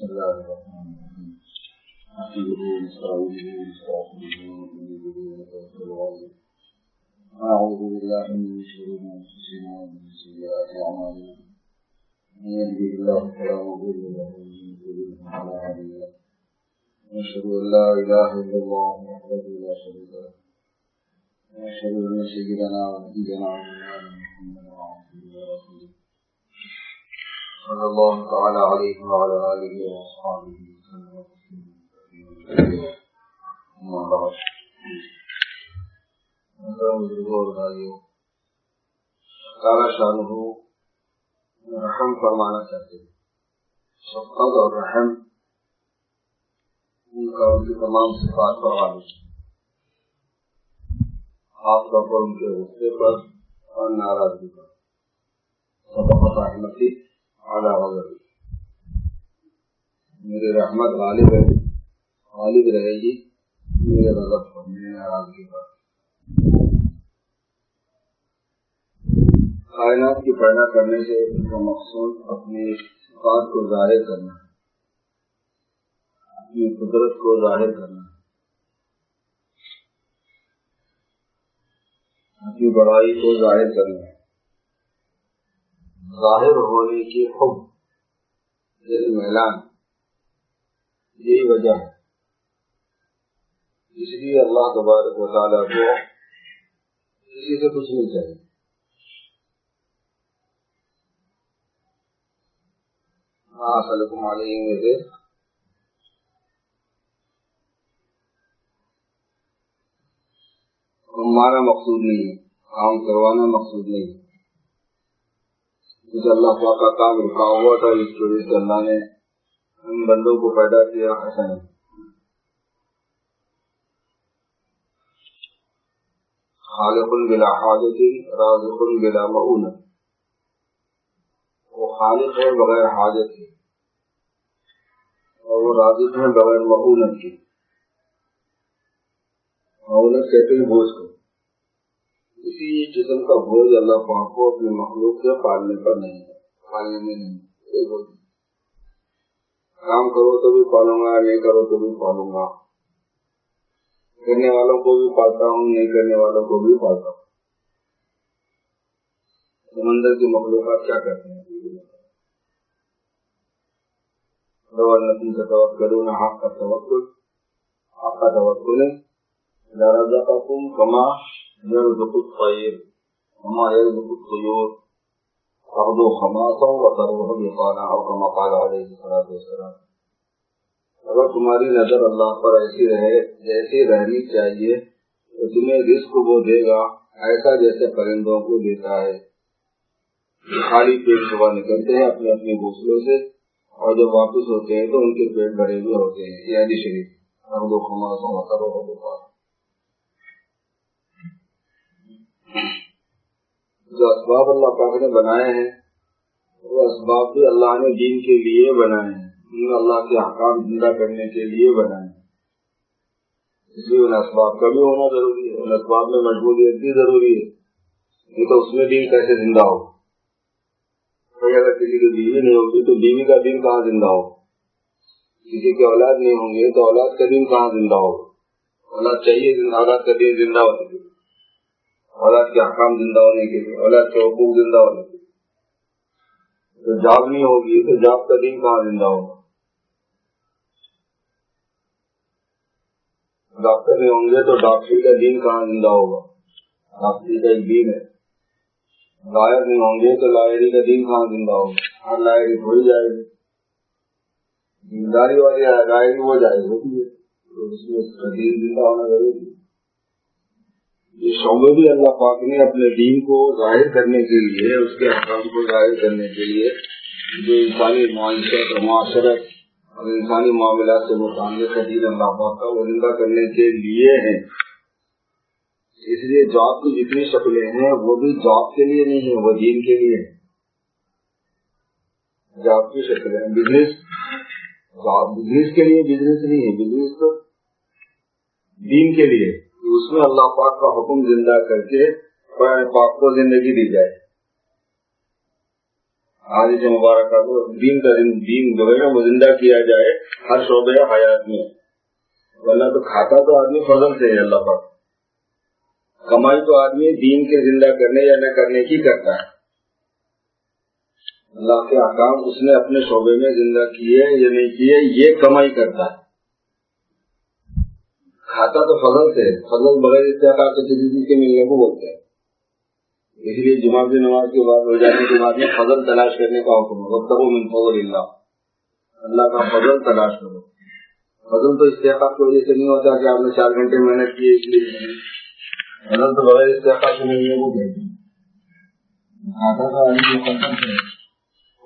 بسم الله الرحمن الرحيم. نحمده ونستعينه ونستغفره ونؤمن به ونتوكل عليه. ونعوذ بالله من شرور انفسنا ومن سيئات اعمالنا. من يهده الله فلا مضل له ومن يضلل فلا هادي له. ونشهد ان لا اله الا الله وحده لا شريك له. ونشهد ان سيدنا ونبينا محمدا عبده ورسوله صلى الله تعالى عليه وعلى آله وأصحابه وسلم تسليما. أما بعد، تعالی شانہ رحم فرمانا چاہتے ہیں. شفقت اور رحم ان کا ان کی تمام صفات پر غالب ہے، خاص طور پر ان کے غصے پر اور ناراضگی پر. شفقت رحمتی اعلیٰ غضب، میری رحمت غالب رہے گی میرے غضب پر، میرے ناراضگی پر. کائنات کی پیدا کرنے سے ان کا مقصود اپنی صفات کو ظاہر کرنا، اپنی قدرت کو ظاہر کرنا، اپنی بڑائی کو ظاہر کرنا، ظاہر ہونے کی حب، دل میلان. یہی وجہ ہے اس لیے اللہ تبارک و تعالیٰ کو کسی سے کچھ نہیں چاہیے. اسألکم علیہ میں سے مانا مقصود نہیں ہے، کام کروانا مقصود نہیں ہے. اللہ پاک کا کام رکا ہوا تھا، اس وجہ سے اللہ نے ان بندوں کو پیدا کیا. ایسا نہیں. خالق بلا حاجت رازق بلا مؤونت، وہ خالق ہے بغیر حاجت کے اور وہ رازق ہے بغیر مؤونت کے. مؤونت کہتے ہیں بوجھ کو. اسی قسم کا بوجھ اللہ پاک کو اپنے مخلوق کے پالنے پر نہیں ہے، پالنے میں نہیں. کام کرو تو بھی پالوں گا، نہیں کرو تو بھی پالوں گا. کرنے والوں کو بھی پالتا ہوں، نہیں کرنے والوں کو بھی پالتا ہوں. سمندر کی مخلوقات کیا کرتے ہیں؟ توکلون حق کا توکل، حق کا توکل ہے. رزقکم کما يرزق الطير وما يرزق الطيور تغدو خماصا وتروح بطانا، او كما قال علیہ الصلوۃ والسلام. اگر تمہاری نظر اللہ پر ایسی رہے جیسی رہنی چاہیے تو تمہیں رزق وہ دے گا ایسا جیسے پرندوں کو دیتا ہے. خالی پیٹ صبح نکلتے ہیں اپنے اپنے گھونسلوں سے اور جب واپس ہوتے ہیں تو ان کے پیٹ بھرے ہوئے ہوتے ہیں. یہ حدیث شریف. تغدو خماصا وتروح بطانا. جو اسباب اللہ پاک نے بنائے ہیں وہ اسباب بھی اللہ نے دین کے لیے بنائے ہیں، اللہ کے احکام زندہ کرنے کے لیے بنائے ہیں. اس لیے ان اسباب کا بھی ہونا ضروری ہے. ان اسباب میں مشغولیت بھی ضروری ہے، نہیں تو اس میں دین کیسے زندہ ہو. اگر کسی کی بیوی نہیں ہوگی تو بیوی کا دین کہاں زندہ ہو. کسی کی اولاد نہیں ہوں گے تو اولاد کا دین کہاں زندہ ہو. اولاد چاہیے، اولاد کا دین زندہ ہونے کے لیے، اولاد کے احکام زندہ ہونے کے لیے، اولاد کے حقوق زندہ ہونے کے لیے. تو جاب نہیں ہوگی تو جاب کا دین کہاں زندہ ہوگا. ڈاکٹر نہیں ہوں گے تو ڈاکٹری کا دین کہاں زندہ ہوگا. ڈاکٹری کا ایک دین ہے. لائر نہیں ہوں گے تو لائری کا دین کہاں زندہ ہوگا. ہر لائری ہو ہی جائے گی. دینداری والی لائری ہو جائے گی تو اس میں اس کا دین زندہ ہونا ضروری ہے. یہ شعبے بھی اللہ پاک نے اپنے دین کو ظاہر کرنے کے لیے، اس کے احکام کو ظاہر کرنے کے لیے جو انسانی معاشرت اور معاشرت اور انسانی معاملات سے متعلق دین اللہ پاک کا وہ زندہ کرنے کے لیے ہیں. اس لیے جاب کی جتنی شکلیں ہیں وہ بھی جاب کے لیے نہیں ہیں، وہ دین کے لیے ہیں. جاب کی شکلیں بزنس کے لیے بزنس نہیں ہے، بزنس تو دین کے لیے. اس میں اللہ پاک کا حکم زندہ کر کے قرآن پاک کو زندگی دی جائے. حدیث مبارکہ کو دین کا دین جو ہے نا وہ زندہ کیا جائے ہر شعبے حیات میں، ورنہ تو کھاتا تو آدمی فضل سے ہے اللہ پاک، کمائی تو آدمی دین کے زندہ کرنے یا نہ کرنے کی کرتا ہے۔ اللہ کے احکام اس نے اپنے شعبے میں زندہ کیے یا نہیں کیے یہ کمائی کرتا ہے، کھاتا تو فضل سے، فضل بغیر استحقاق سے کسی چیز کے ملنے کو بولتے ہیں، اس لیے جمعہ کی نماز کے بعد ہو جانے کے بعد میں فضل تلاش کرنے کا حکم ہے، وابتغوا من فضل اللہ، اللہ کا فضل تلاش کرو۔ فضل تو استحقاق کی وجہ سے نہیں ہوتا کہ آپ نے 4 گھنٹے محنت کی اس لیے، فضل تو بغیر استحقاق سے نہیں ہے، وہ کہتے ہیں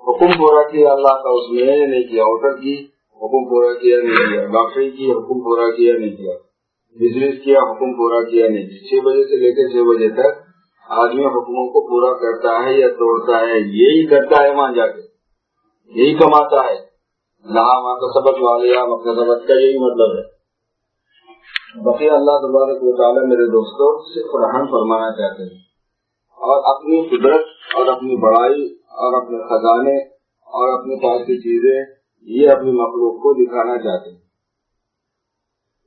حکم پورا کیا اللہ کا اس میں نہیں کیا، ہوٹل کی حکم پورا کیا نہیں کیا، ڈاکٹری کی حکم پورا کیا نہیں کیا، بزنس کیا حکم پورا کیا نہیں کیا، 6 بجے سے لے کے 6 بجے تک آدمی حکموں کو پورا کرتا ہے یا توڑتا ہے، یہی کرتا ہے وہاں جا کے، یہی کماتا ہے، وہاں کا سبق والیا مقصد کا یہی مطلب ہے۔ باقی اللہ تبارک و تعالیٰ میرے دوستوں صرف رحم فرمانا چاہتے ہیں، اور اپنی قدرت اور اپنی بڑائی اور اپنے خزانے اور اپنے پاس کی چیزیں یہ اپنی مخلوق کو دکھانا چاہتے ہیں،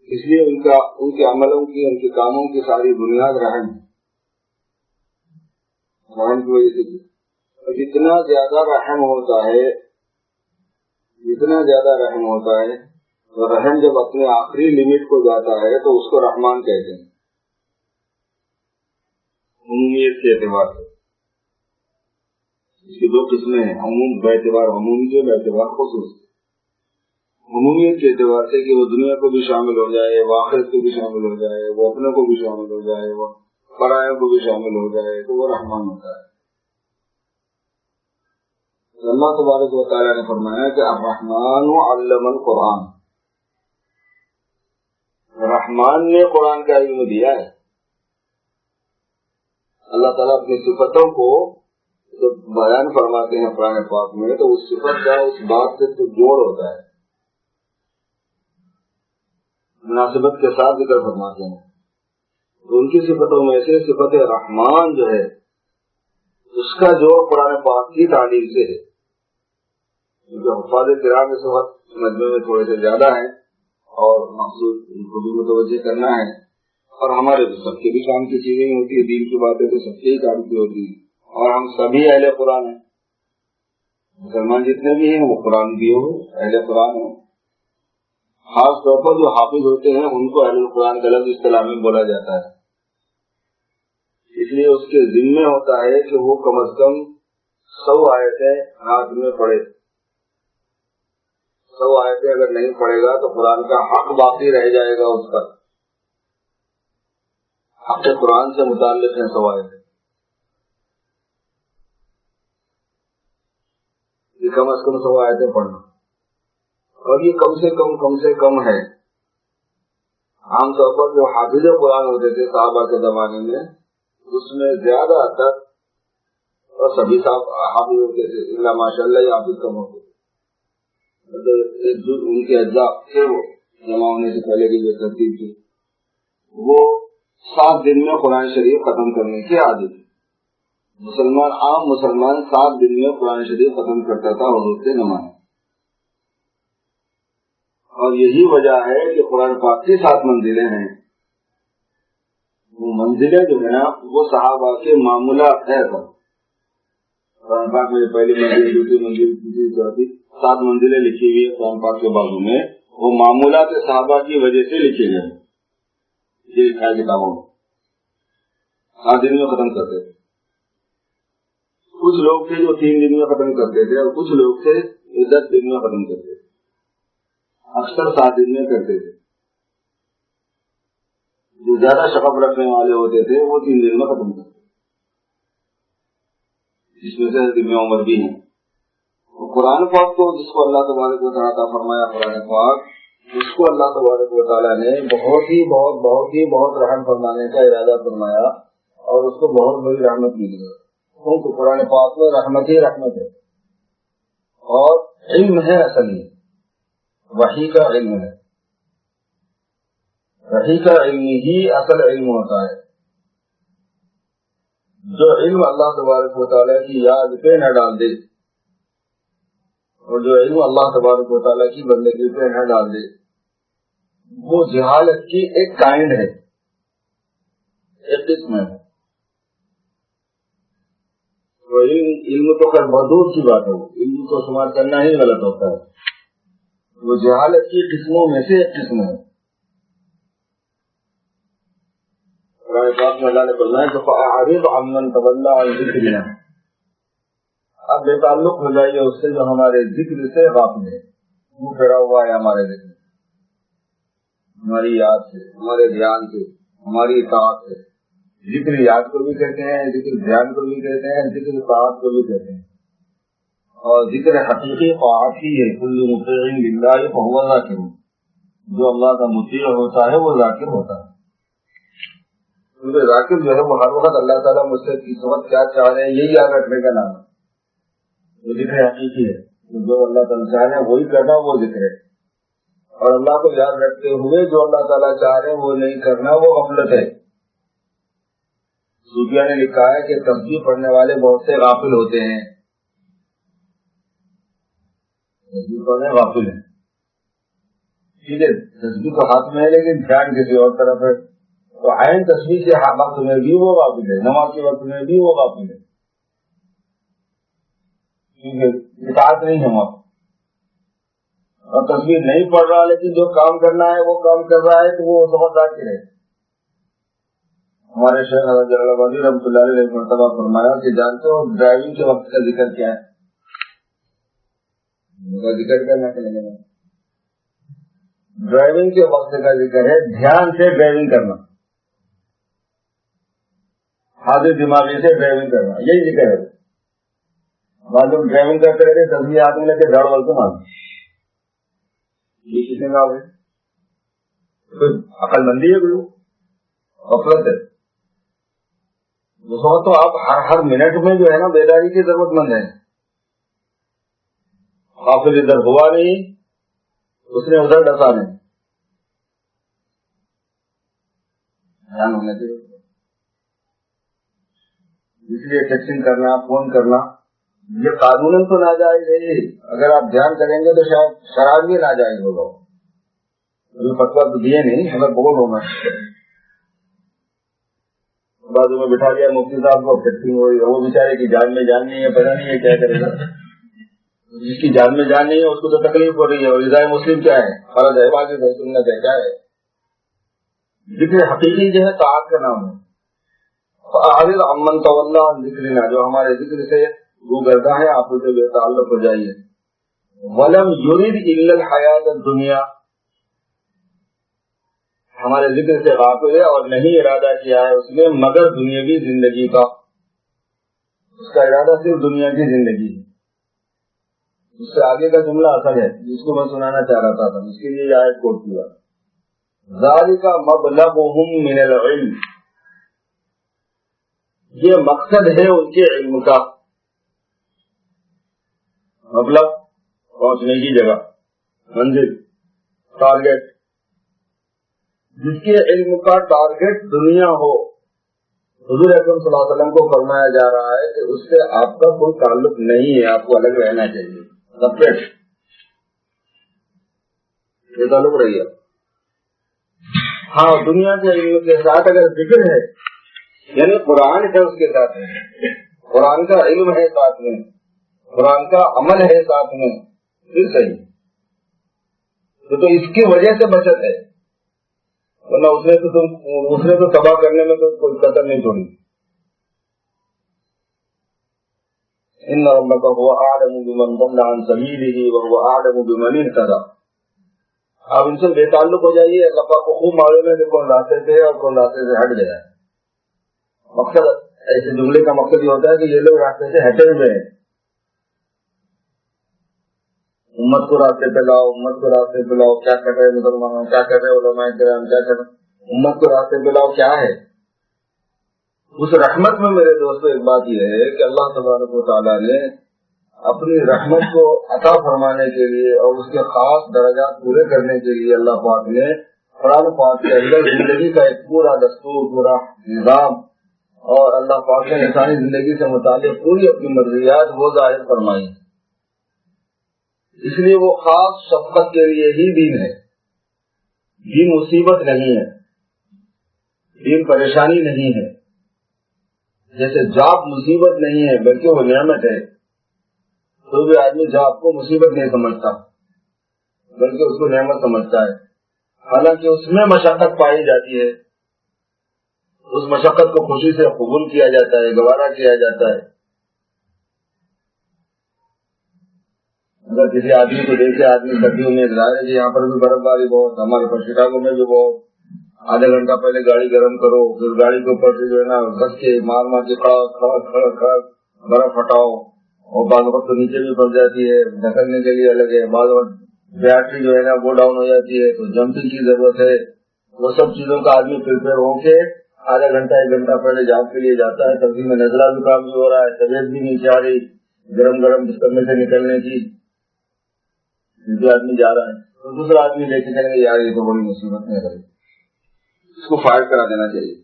اس لیے ان کے عملوں کی، ان کے کاموں کی ساری بنیاد رحم ہے، رحم کی وجہ سے جتنا زیادہ رحم ہوتا ہے، جتنا زیادہ رحم ہوتا ہے تو رحم جب اپنے آخری لمٹ کو جاتا ہے تو اس کو رحمان کہتے ہیں، عمومیت کے اعتبار سے۔ اس کی 2 قسمیں ہیں، عموم باعتبار عمومی کے باعتبار خصوص۔ عمومیت کے اعتبار سے کہ وہ دنیا کو بھی شامل ہو جائے، وہ آخرت کو بھی شامل ہو جائے، وہ اپنے کو بھی شامل ہو جائے، وہ پرائوں کو بھی شامل ہو جائے تو وہ رحمان ہوتا ہے۔ اللہ تبارک و تعالیٰ نے فرمایا کہ الرحمن علم القرآن، رحمان نے قرآن کا علم دیا ہے۔ اللہ تعالیٰ اپنی صفتوں کو جب بیان فرماتے ہیں قرآن پاک میں تو اس صفت کا اس بات سے تو جوڑ ہوتا ہے، مناسبت کے ساتھ ذکر فرماتے ہیں۔ تو ان کی صفتوں میں سے صفت رحمان جو ہے اس کا جوڑ قرآن پاک کی تعلیم سے ہے، جو حفاظ کرام اس وقت مجموعے میں تھوڑے سے زیادہ ہیں اور مخصوص ان کو بھی متوجہ کرنا ہے، اور ہمارے تو سب کے بھی کام کی چیزیں ہی ہوتی ہے، دین کی باتیں تو سب کے ہی کام کی ہوتی ہے، اور ہم سبھی اہل قرآن ہیں، مسلمان جتنے بھی ہیں وہ قرآن بھی ہو، اہل قرآن ہو۔ خاص طور پر جو حافظ ہوتے ہیں ان کو اہل القرآن کا لفظ اصطلاح میں بولا جاتا ہے، اس لیے اس کے ذمہ ہوتا ہے کہ وہ کم از کم 100 آیتیں رات میں پڑھے۔ 100 آیتیں اگر نہیں پڑھے گا تو قرآن کا حق باقی رہ جائے گا، اس پر حق قرآن سے متعلق ہیں 100 آیتیں، یہ کم از کم 100 آیتیں پڑھنا، اور یہ کم سے کم ہے۔ عام طور پر جو حافظ قرآن ہوتے تھے صحابہ کے زمانے میں، اس میں زیادہ تر اور سبھی صاحب حافظ ہوتے تھے، اللہ ماشاء اللہ یہ حافظ کم ہوتے تھے، ان کے اجزاء تھے وہ جمع ہونے سے پہلے کی جو ترتیب تھی وہ 7 دن میں قرآن شریف ختم کرنے کی عادت ہے۔ عام مسلمان 7 دن میں قرآن شریف ختم کرتا تھا حضور سے نماز، اور یہی وجہ ہے کہ قرآن پاک کی 7 منزلیں ہیں، وہ منزلیں جو ہے نا وہ صحابہ کے معمولات ہے۔ سب قرآن پاک میں پہلی منزل، دوسری منزل، تیسری، چوتھی 7 منزلیں لکھی ہوئی ہے قرآن پاک کے بازو میں، وہ معمولات صحابہ کی وجہ سے لکھے گئے، یہ لکھا ہے کتابوں میں، 7 دن میں ختم کرتے تھے۔ کچھ لوگ تھے جو 3 دن میں ختم کرتے تھے، اور کچھ لوگ تھے جو 10 دن میں ختم کرتے تھے، اکثر 7 دن میں کرتے تھے۔ جو زیادہ شغف رکھنے والے ہوتے تھے وہ 3 دن میں ختم کرتے تھے، جس میں سے ابن عمر بھی ہیں۔ قرآن پاک کو جس کو اللہ تبارک و تعالیٰ عطا فرمایا، قرآن پاک اس کو اللہ تبارک و تعالیٰ نے بہت رحم فرمانے کا ارادہ فرمایا، اور اس کو بہت بڑی رحمت ملی ہے، کیونکہ قرآن پاک میں رحمت ہی رحمت ہے، اور علم ہے، اصل ہی وحی کا علم ہے، وحی کا علم ہی اصل علم ہوتا ہے۔ جو علم اللہ تبارک و تعالیٰ کی یاد پہ نہ ڈال دے اور جو علم اللہ تبارک و تعالیٰ کی بندگی پہ نہ ڈال دے وہ جہالت کی ایک کائنڈ ہے، ایک قسم ہے. علم تو خیر بہت دور کی بات ہے، علم کو شمار کرنا ہی غلط ہوتا ہے. وہ جہالت کی قسموں میں سے ایک قسم ہے. قرآن پاک میں اللہ نے فرمایا کہ فَأَعْرِضْ عَمَّنْ تَوَلَّىٰ عَنْ ذِكْرِنَا، اب بے تعلق ہو جائیے اس سے جو ہمارے ذکر سے غافل ہے، وہ پھیرا ہوا ہے ہمارے ذکر، ہماری یاد سے، ہمارے دھیان سے، ہماری اطاعت سے. ذکر یاد کو بھی کہتے ہیں، ذکر دھیان کو بھی کہتے ہیں، ذکر اطاعت کو بھی کہتے ہیں. اور ذکر حقیقی طاعت ہی ہے. کل مطیع للہ فہو ذاکر، جو اللہ کا مطیع ہوتا ہے وہ ذاکر ہوتا ہے. کیونکہ ذاکر جو ہے وہ ہر وقت اللہ تعالیٰ مجھ سے کس وقت کیا چاہ رہے ہیں یہی یاد رکھنے کا نام ہے. وہ ذکر حقیقی ہے، جو اللہ تعالیٰ چاہ رہے ہیں وہی کرنا، وہ ذکر ہے. اور اللہ کو یاد رکھتے ہوئے جو اللہ تعالیٰ چاہ رہے ہیں وہ نہیں کرنا، وہ غفلت ہے. صوفیہ نے لکھا ہے کہ تسبیح پڑھنے والے بہت سے غافل ہوتے ہیں، تسبیح پڑھنے غافل ہیں. ٹھیک ہے، تسبیح تو ہاتھ میں ہے لیکن دھیان کسی اور طرف ہے. تو عین تسبیح کے وقت میں بھی وہ غافل ہے، نماز کے وقت میں بھی وہ غافل ہے. ٹھیک ہے، اطاعت نہیں ہے وہاں. اور تصویر نہیں پڑھ رہا لیکن جو کام کرنا ہے وہ کام کر رہا ہے تو وہ بہت ذاکر ہے. ہمارے شیخ حضرت جلال آبادی رحمۃ اللہ علیہ نے مرتبہ فرمایا کہ جانتے ہو ڈرائیونگ کے وقت کا ذکر کیا ہے؟ ذکر کرنا چاہیے. ڈرائیونگ کے وقت کا ذکر ہے دھیان سے ڈرائیونگ کرنا، حاضر دماغی سے ڈرائیونگ کرنا، یہی ذکر ہے. بعد لوگ ڈرائیونگ کرتے رہتے تصویر ہاتھ میں لے کے دڑ بڑھ کے مارتے، یہ کس نے کہا ہے؟ عقل مندی ہے، کوئی غفلت ہے. تو آپ ہر منٹ میں جو ہے نا بیداری کی ضرورت مند ہے. غافل ادھر ہوا نہیں، اس نے ادھر ڈسا نہیں، دھیان ہونا چاہیے. اس لیے ٹیکسنگ کرنا، فون کرنا یہ قانون تو ناجائز ہے. اگر آپ دھیان کریں گے تو شاید شراب بھی ناجائز ہوگا. ابھی فتویٰ تو دیے نہیں، ہمیں بول ہونا. بازو میں بٹھا لیا مفتی صاحب کو، ٹیکسنگ ہو رہی ہے، وہ بیچارے کی جان میں جان نہیں ہے، پتہ نہیں ہے کیا کرے گا. جس کی جان میں جان نہیں ہے اس کو تو تکلیف ہو رہی ہے. اور رضائے مسلم کیا ہے؟ فرض ہے، واجب ہے، سنت ہے، کیا ہے؟ ذکر حقیقی جو ہے طاعت کا نام ہے. فَأَعْرِضْ عَمَّنْ تَوَلَّىٰ عَنْ ذِكْرِنَا، جو ہمارے ذکر سے روگردہ ہے آپ اسے بے تعلق ہو جائیے. وَلَمْ يُرِدْ إِلَّا الْحَيَاةَ الدُّنْيَا، ہمارے ذکر سے غافل ہے اور نہیں ارادہ کیا ہے اس نے مگر دنیاوی زندگی کا. اس کا ارادہ صرف دنیا کی زندگی ہے. اس سے آگے کا جملہ اصل ہے جس کو میں سنانا چاہ رہا تھا، اس کے لیے یہ آیت کوٹ کیا. ذَلِكَ مَبْلَغُهُم مِّنَ الْعِلْمِ، یہ مقصد ہے ان کے علم کا. مطلب پہنچنے کی جگہ، منزل، ٹارگیٹ. جس کے علم کا ٹارگیٹ دنیا ہو. حضور اکرم صلی اللہ علیہ وسلم کو فرمایا جا رہا ہے کہ اس سے آپ کا کوئی تعلق نہیں ہے، آپ کو الگ رہنا چاہیے، سپریٹ یہ تعلق رہیے. ہاں دنیا کے علم کے ساتھ اگر ذکر ہے، یعنی قرآن ہے اس کے ساتھ میں، قرآن کا علم ہے ساتھ میں، قرآن کا عمل ہے ساتھ میں، پھر صحیح. تو اس کی وجہ سے بچت ہے، ورنہ اس نے تو تباہ کرنے میں تو کوئی قدر نہیں چھوڑی. ان ربک هو اعلم بمن ضل عن سبیلہ وهو اعلم بمن اہتدی. آپ ان سے بے تعلق ہو جائیے، اللہ پاک کو خوب معلوم ہے کہ کون راستے سے ہے اور کون راستے سے ہٹ گیا ہے. مقصد ایسے جملے کا مقصد یہ ہوتا ہے کہ یہ لوگ راستے سے ہٹے ہوئے ہیں. امت کو راستے پہ لاؤ، امت کو راستے پہ لاؤ. کیا کر رہے مسلمان، کیا کر رہے علماء کرام، کیا کر رہے؟ امت کو راستے پہ لاؤ کیا ہے؟ اس رحمت میں میرے دوستو ایک بات یہ ہے کہ اللہ تبارک و تعالیٰ نے اپنی رحمت کو عطا فرمانے کے لیے اور اس کے خاص درجات پورے کرنے کے لیے اللہ پاک نے قرآن پاک کے اندر زندگی کا ایک پورا دستور، پورا نظام، اور اللہ پاک نے انسانی زندگی سے متعلق پوری اپنی مرضیات وہ ظاہر فرمائی. اس لیے وہ خاص شفقت کے لیے ہی دین ہے. دین مصیبت نہیں ہے، دین پریشانی نہیں ہے. جیسے جاب مصیبت نہیں ہے بلکہ وہ نعمت ہے. کوئی بھی آدمی جاب کو مصیبت نہیں سمجھتا بلکہ اس کو نعمت سمجھتا ہے. حالانکہ اس میں مشقت پائی جاتی ہے، اس مشقت کو خوشی سے قبول کیا جاتا ہے، گوارا کیا جاتا ہے. اگر کسی آدمی کو دیکھے آدمی سردیوں میں ظاہر ہے کہ یہاں پر بھی برف باری بہت، ہمارے پاس شکاگو میں بھی بہت. آدھا گھنٹہ پہلے گاڑی گرم کرو، پھر گاڑی کے اوپر سے جو ہے نا گھس کے مار کے کھڑا برف ہٹاؤ، اور بعض وقت تو نیچے بھی پھنس جاتی ہے، ڈھکلنے کے لیے الگ ہے. بعض وقت بیٹری جو ہے نا وہ ڈاؤن ہو جاتی ہے تو جمپنگ کی ضرورت ہے. وہ سب چیزوں کا آدمی پریپیئر ہو کے آدھا گھنٹہ ایک گھنٹہ پہلے جاب کے لیے جاتا ہے. تبھی میں نزلہ بھی کام بھی ہو رہا ہے، طبیعت بھی نہیں چاہ رہی گرم گرم بستر میں سے نکلنے کی، جو آدمی جا رہا ہے تو دوسرا آدمی لے کے چلیں گے یار یہ تو بڑی مصیبت نہیں ہے، اس کو فائر کرا دینا چاہیے.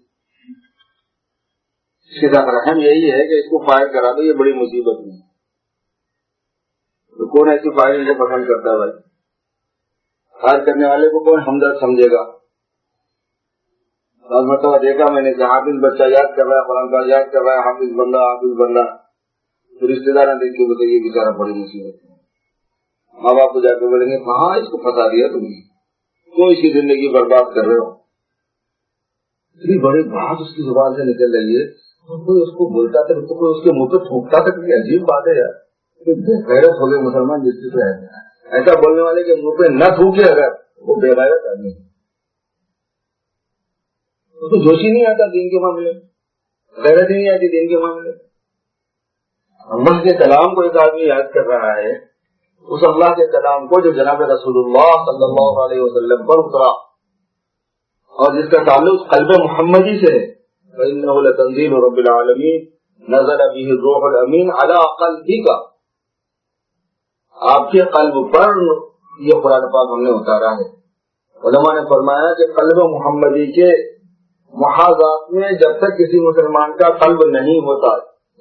اس کے ساتھ رحم یہی ہے کہ اس کو فائر کرا دو، یہ بڑی مصیبت نہیں. تو کون ایسی فائرنگ کو پسند کرتا ہے بھائی؟ فائر کرنے والے کو کون ہمدرد سمجھے گا؟ بعض مرتبہ دیکھا میں نے کہ حافظ بچہ یاد کر رہا ہے، قرآن پاک یاد کر رہا ہے، حافظ بندہ تو رشتے دار دیکھ کے بولتے یہ بیچارہ بڑی مصیبت ہے. ماں باپ کو جا کے بولیں گے کہاں اس کو پھنسا دیا تم نے، کیوں اس کی زندگی برباد کر رہے ہو. اتنی بڑی بات اس کی زبان سے نکل رہی ہے، کوئی اس کو بولتا تھا تو کوئی اس کے منہ پہ تھوکتا تھا. عجیب بات ہے یار، غیرت ہو گئے مسلمان جس سے ایسا بولنے والے کے منہ پہ نہ تھوکے اگر وہ بے غیرت آدمی ہے. اس کو جوش ہی نہیں آتا دین کے معاملے، غیرت ہی نہیں آتی دین کے معاملے. اللہ کے کلام کو ایک آدمی یاد کر رہا ہے، اس اللہ کے کلام کو جو جناب رسول اللہ صلی اللہ علیہ وسلم پر اترا اور جس کا تعلق قلب محمدی سے ہے. وَإِنَّهُ لَتَنزِيلُ رَبِّ الْعَالَمِينَ نَزَلَ بِهِ الرُّوحُ الْأَمِينُ عَلَىٰ قَلْبِكَ، آپ کے قلب پر یہ قرآن پاک ہم نے اتارا ہے. علماء نے فرمایا کہ قلب محمدی کے محاذات میں جب تک کسی مسلمان کا قلب نہیں ہوتا،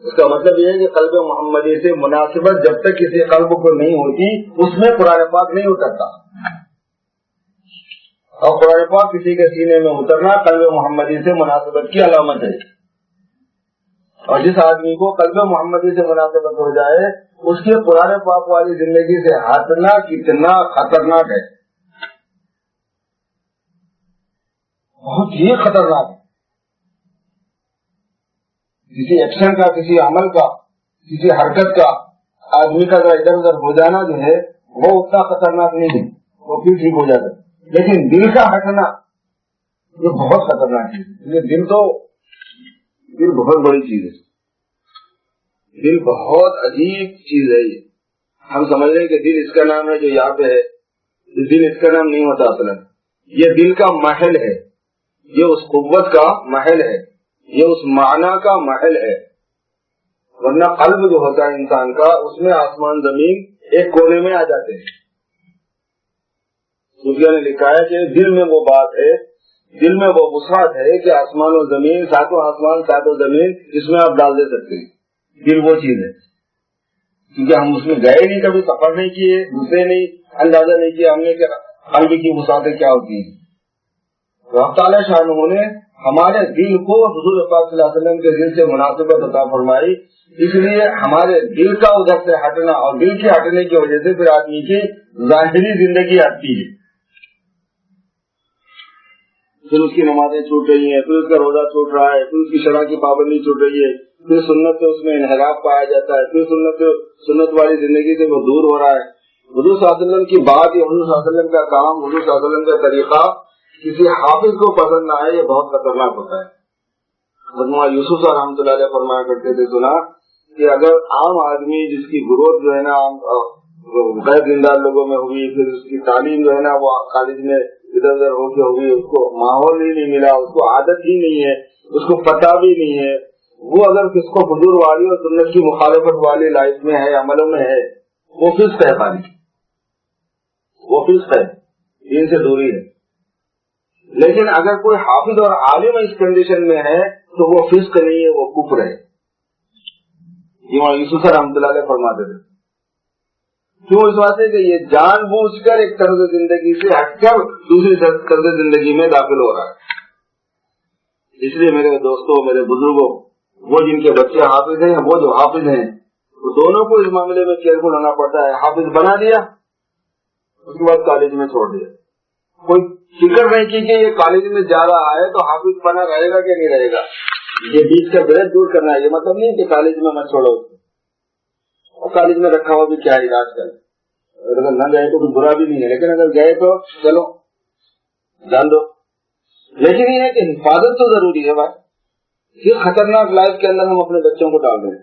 اس کا مطلب یہ ہے کہ قلب محمدی سے مناسبت جب تک کسی قلب کو نہیں ہوتی اس میں قرآن پاک نہیں اترتا. اور قرآن پاک کسی کے سینے میں اترنا قلب محمدی سے مناسبت کی علامت ہے. اور جس آدمی کو قلب محمدی سے مناسبت ہو جائے اس کی قرآن پاک والی زندگی سے ہٹنا کتنا خطرناک ہے، بہت ہی خطرناک ہے. کسی ایکشن کا، کسی عمل کا، کسی حرکت کا آدمی کا ادھر ادھر ہو جانا جو ہے وہ اتنا خطرناک نہیں ہے، وہ پھر ٹھیک ہو جاتا ہے. لیکن دل کا ہٹنا یہ بہت خطرناک ہے. دل بہت بڑی چیز ہے، دل بہت عجیب چیز ہے. یہ ہم سمجھ رہے ہیں کہ دل اس کا نام ہے جو یہاں پہ ہے، دل اس کا نام نہیں ہوتا. اصلا یہ دل کا محل ہے، یہ اس قوت کا محل ہے، یہ اس معنی کا محل ہے. ورنہ قلب جو ہوتا ہے انسان کا اس میں آسمان زمین ایک کونے میں آ جاتے ہیں. صوفیہ نے لکھا ہے کہ دل میں وہ بات ہے، دل میں وہ وسعت ہے کہ آسمان و زمین، ساتوں آسمان ساتوں زمین اس میں آپ ڈال دے سکتے ہیں. دل وہ چیز ہے کیونکہ ہم اس میں گئے نہیں، کبھی سفر نہیں کیے، دوسرے نہیں اندازہ نہیں کیا ہم نے کہ قلب کی وسعتیں کیا ہوتی ہیں. اللہ تعالی شان نے ہمارے دل کو حضور پاک صلی اللہ علیہ وسلم کے دل سے مناسبت عطا فرمائی. اس لیے ہمارے دل کا ادھر سے ہٹنا اور دل کے ہٹنے کی وجہ سے پھر آدمی کی ظاہری زندگی ہٹتی ہے. پھر اس کی نمازیں چھوٹ رہی ہیں، پھر اس کا روزہ چھوٹ رہا ہے، پھر اس کی شرع کی پابندی چھوٹ رہی ہے، پھر سنت سے اس میں انحراف پایا جاتا ہے، پھر سنت والی زندگی سے وہ دور ہو رہا ہے. حضور صلی اللہ علیہ وسلم کی بات یا حضور صلی اللہ علیہ وسلم کا کام، حضور صلی اللہ علیہ وسلم کا طریقہ کسی حافظ کو پسند نہ آئے یہ بہت خطرناک ہوتا ہے. حضرت یوسف صاحب رحمۃ اللہ علیہ فرمایا کرتے تھے، سنا کہ اگر عام آدمی جس کی گروتھ جو ہے نا غیر دیندار لوگوں میں ہوئی، پھر اس کی تعلیم جو ہے نا وہ کالج میں ادھر ادھر ہو کے ہوگی، اس کو ماحول ہی نہیں ملا، اس کو عادت ہی نہیں ہے، اس کو پتہ بھی نہیں ہے، وہ اگر کس کو حضور والی اور سنت کی مخالفت والی لائف میں ہے، عملوں میں ہے، وہ فسق ہے. خالی وہ فسق ہے، دین سے دوری ہے. لیکن اگر کوئی حافظ اور عالم اس کنڈیشن میں ہے تو وہ فسق نہیں ہے، وہ کفر ہے. یوسف رحمۃ اللہ علیہ فرماتے تھے کیوں؟ اس واسطے کہ یہ جان بوجھ کر ایک طرز زندگی سے ہٹ کر دوسری طرز زندگی میں داخل ہو رہا ہے۔ اس لیے میرے دوستوں، میرے بزرگوں، وہ جن کے بچے حافظ ہیں، وہ جو حافظ ہیں، تو دونوں کو اس معاملے میں کیئرفل ہونا پڑتا ہے۔ حافظ بنا دیا، اس کے بعد کالج میں چھوڑ دیا، کوئی فکر نہیں کی کہ یہ کالج میں جا رہا ہے تو حافظ بنا رہے گا کہ نہیں رہے گا۔ یہ بیچ کا بریک دور کرنا ہے، یہ مطلب نہیں کہ کالج میں مت چھوڑو، اور کالج میں رکھا ہوا بھی کیا علاج کرے، اگر نہ گئے تو برا بھی نہیں ہے، لیکن اگر گئے تو چلو جان دو۔ لیکن یہ ہے کہ حفاظت تو ضروری ہے بھائی، یہ خطرناک لائف کے اندر ہم اپنے بچوں کو ڈال دیں،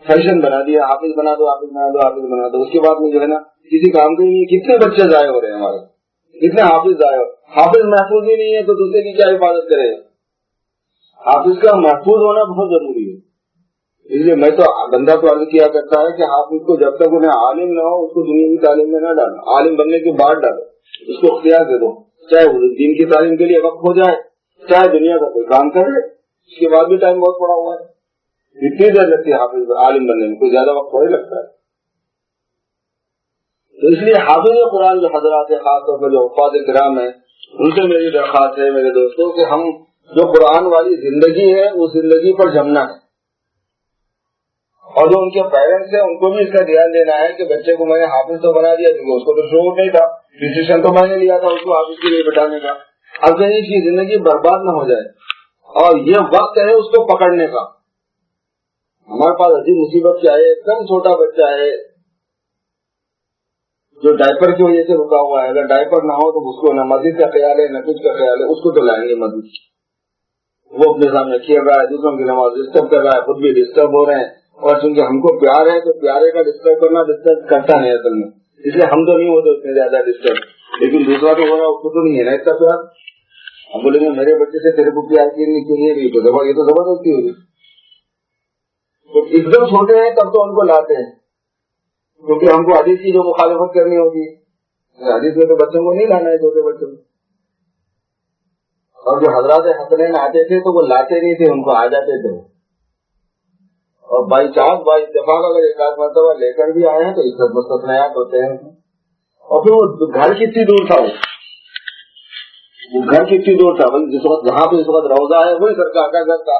فیشن بنا دیا، حافظ بنا دو، حافظ بنا دو، حافظ بنا دو، اس کے بعد میں جو ہے نا کسی کام کے لیے کتنے بچے ضائع ہو رہے ہیں ہمارے، کتنے حافظ ضائع ہو، حافظ محفوظ ہی نہیں ہے تو دوسرے کی کیا حفاظت کرے گا؟ حافظ کا محفوظ ہونا بہت ضروری ہے۔ اس لیے میں تو بندہ کو عرض کیا کرتا ہے کہ حافظ کو جب تک انہیں عالم نہ ہو اس کو دنیا کی تعلیم میں نہ ڈالو، عالم بننے کے بعد ڈالو، اس کو اختیار دے دو، چاہے وہ دین کی تعلیم کے لیے وقف ہو جائے، چاہے دنیا کا کوئی کام کرے، اس کے بعد بھی ٹائم بہت پڑا ہوا ہے۔ اتنی دیر لگتی ہے حافظ عالم بننے میں، کوئی زیادہ وقت تھوڑی لگتا ہے۔ تو اس لیے حافظ قرآن جو حضرات ہیں، خاص طور پر جو حفاظ کرام ہیں، ان سے میری درخواست ہے میرے دوستوں کہ ہم جو قرآن والی زندگی ہے اس زندگی پر جمنا ہے، اور جو ان کے پیرنٹس ہیں ان کو بھی اس کا دھیان دینا ہے کہ بچے کو میں نے حافظ تو بنا دیا، کیونکہ اس کو تو شوق نہیں تھا، ڈیسیشن تو میں نے لیا تھا اس کو حافظ کے لیے بٹانے کا، اب کہیں اس کی زندگی برباد نہ ہو جائے، اور یہ وقت ہے اس کو پکڑنے کا۔ ہمارے پاس عجیب مصیبت کیا ہے، ایک دم چھوٹا بچہ ہے جو ڈائپر کی وجہ سے رکا ہوا ہے، اگر ڈائپر نہ ہو تو اس کو نہ مسجد کا خیال ہے نہ کچھ کا خیال ہے، اس کو تو لائیں گے مسجد، وہ اپنے سامنے کھیل رہا ہے، دوسروں کی نماز ڈسٹرب کر رہا ہے، خود بھی ڈسٹرب ہو رہے ہیں، اور چونکہ ہم کو پیار ہے تو پیارے کا ڈسٹرب کرنا ڈسٹرب کرتا نہیں اصل میں، اس لیے ہم تو نہیں ہوتے اتنے زیادہ ڈسٹرب، لیکن دوسرا تو ہو رہا ہے اس کو تو نہیں ہے نا اتنا پیار۔ ہم بولیں گے میرے بچے سے تیرے کو پیار کی نہیں چاہیے، یہ تو زبردستی ہوگی۔ تو ایک دم چھوٹے ہیں تب تو ان کو لاتے ہیں، کیونکہ ہم کو حدیث کی جو مخالفت کرنی ہوگی، حدیث میں تو بچوں کو نہیں لانا ہے، چھوٹے بچوں کو۔ اور جو حضرات حسنین آتے تھے تو وہ لاتے نہیں تھے، ان کو آ جاتے تھے، اور بائی چانس بائی اتفاق اگر ایک آدھ مرتبہ لے کر بھی آئے ہیں تو عزت مستثنیات ہوتے ہیں۔ اور پھر وہ گھر کتنی دور تھا، وہ گھر کتنی دور تھا، جس وقت جہاں پہ اس وقت روضہ ہے وہی سرکار کا گھر تھا،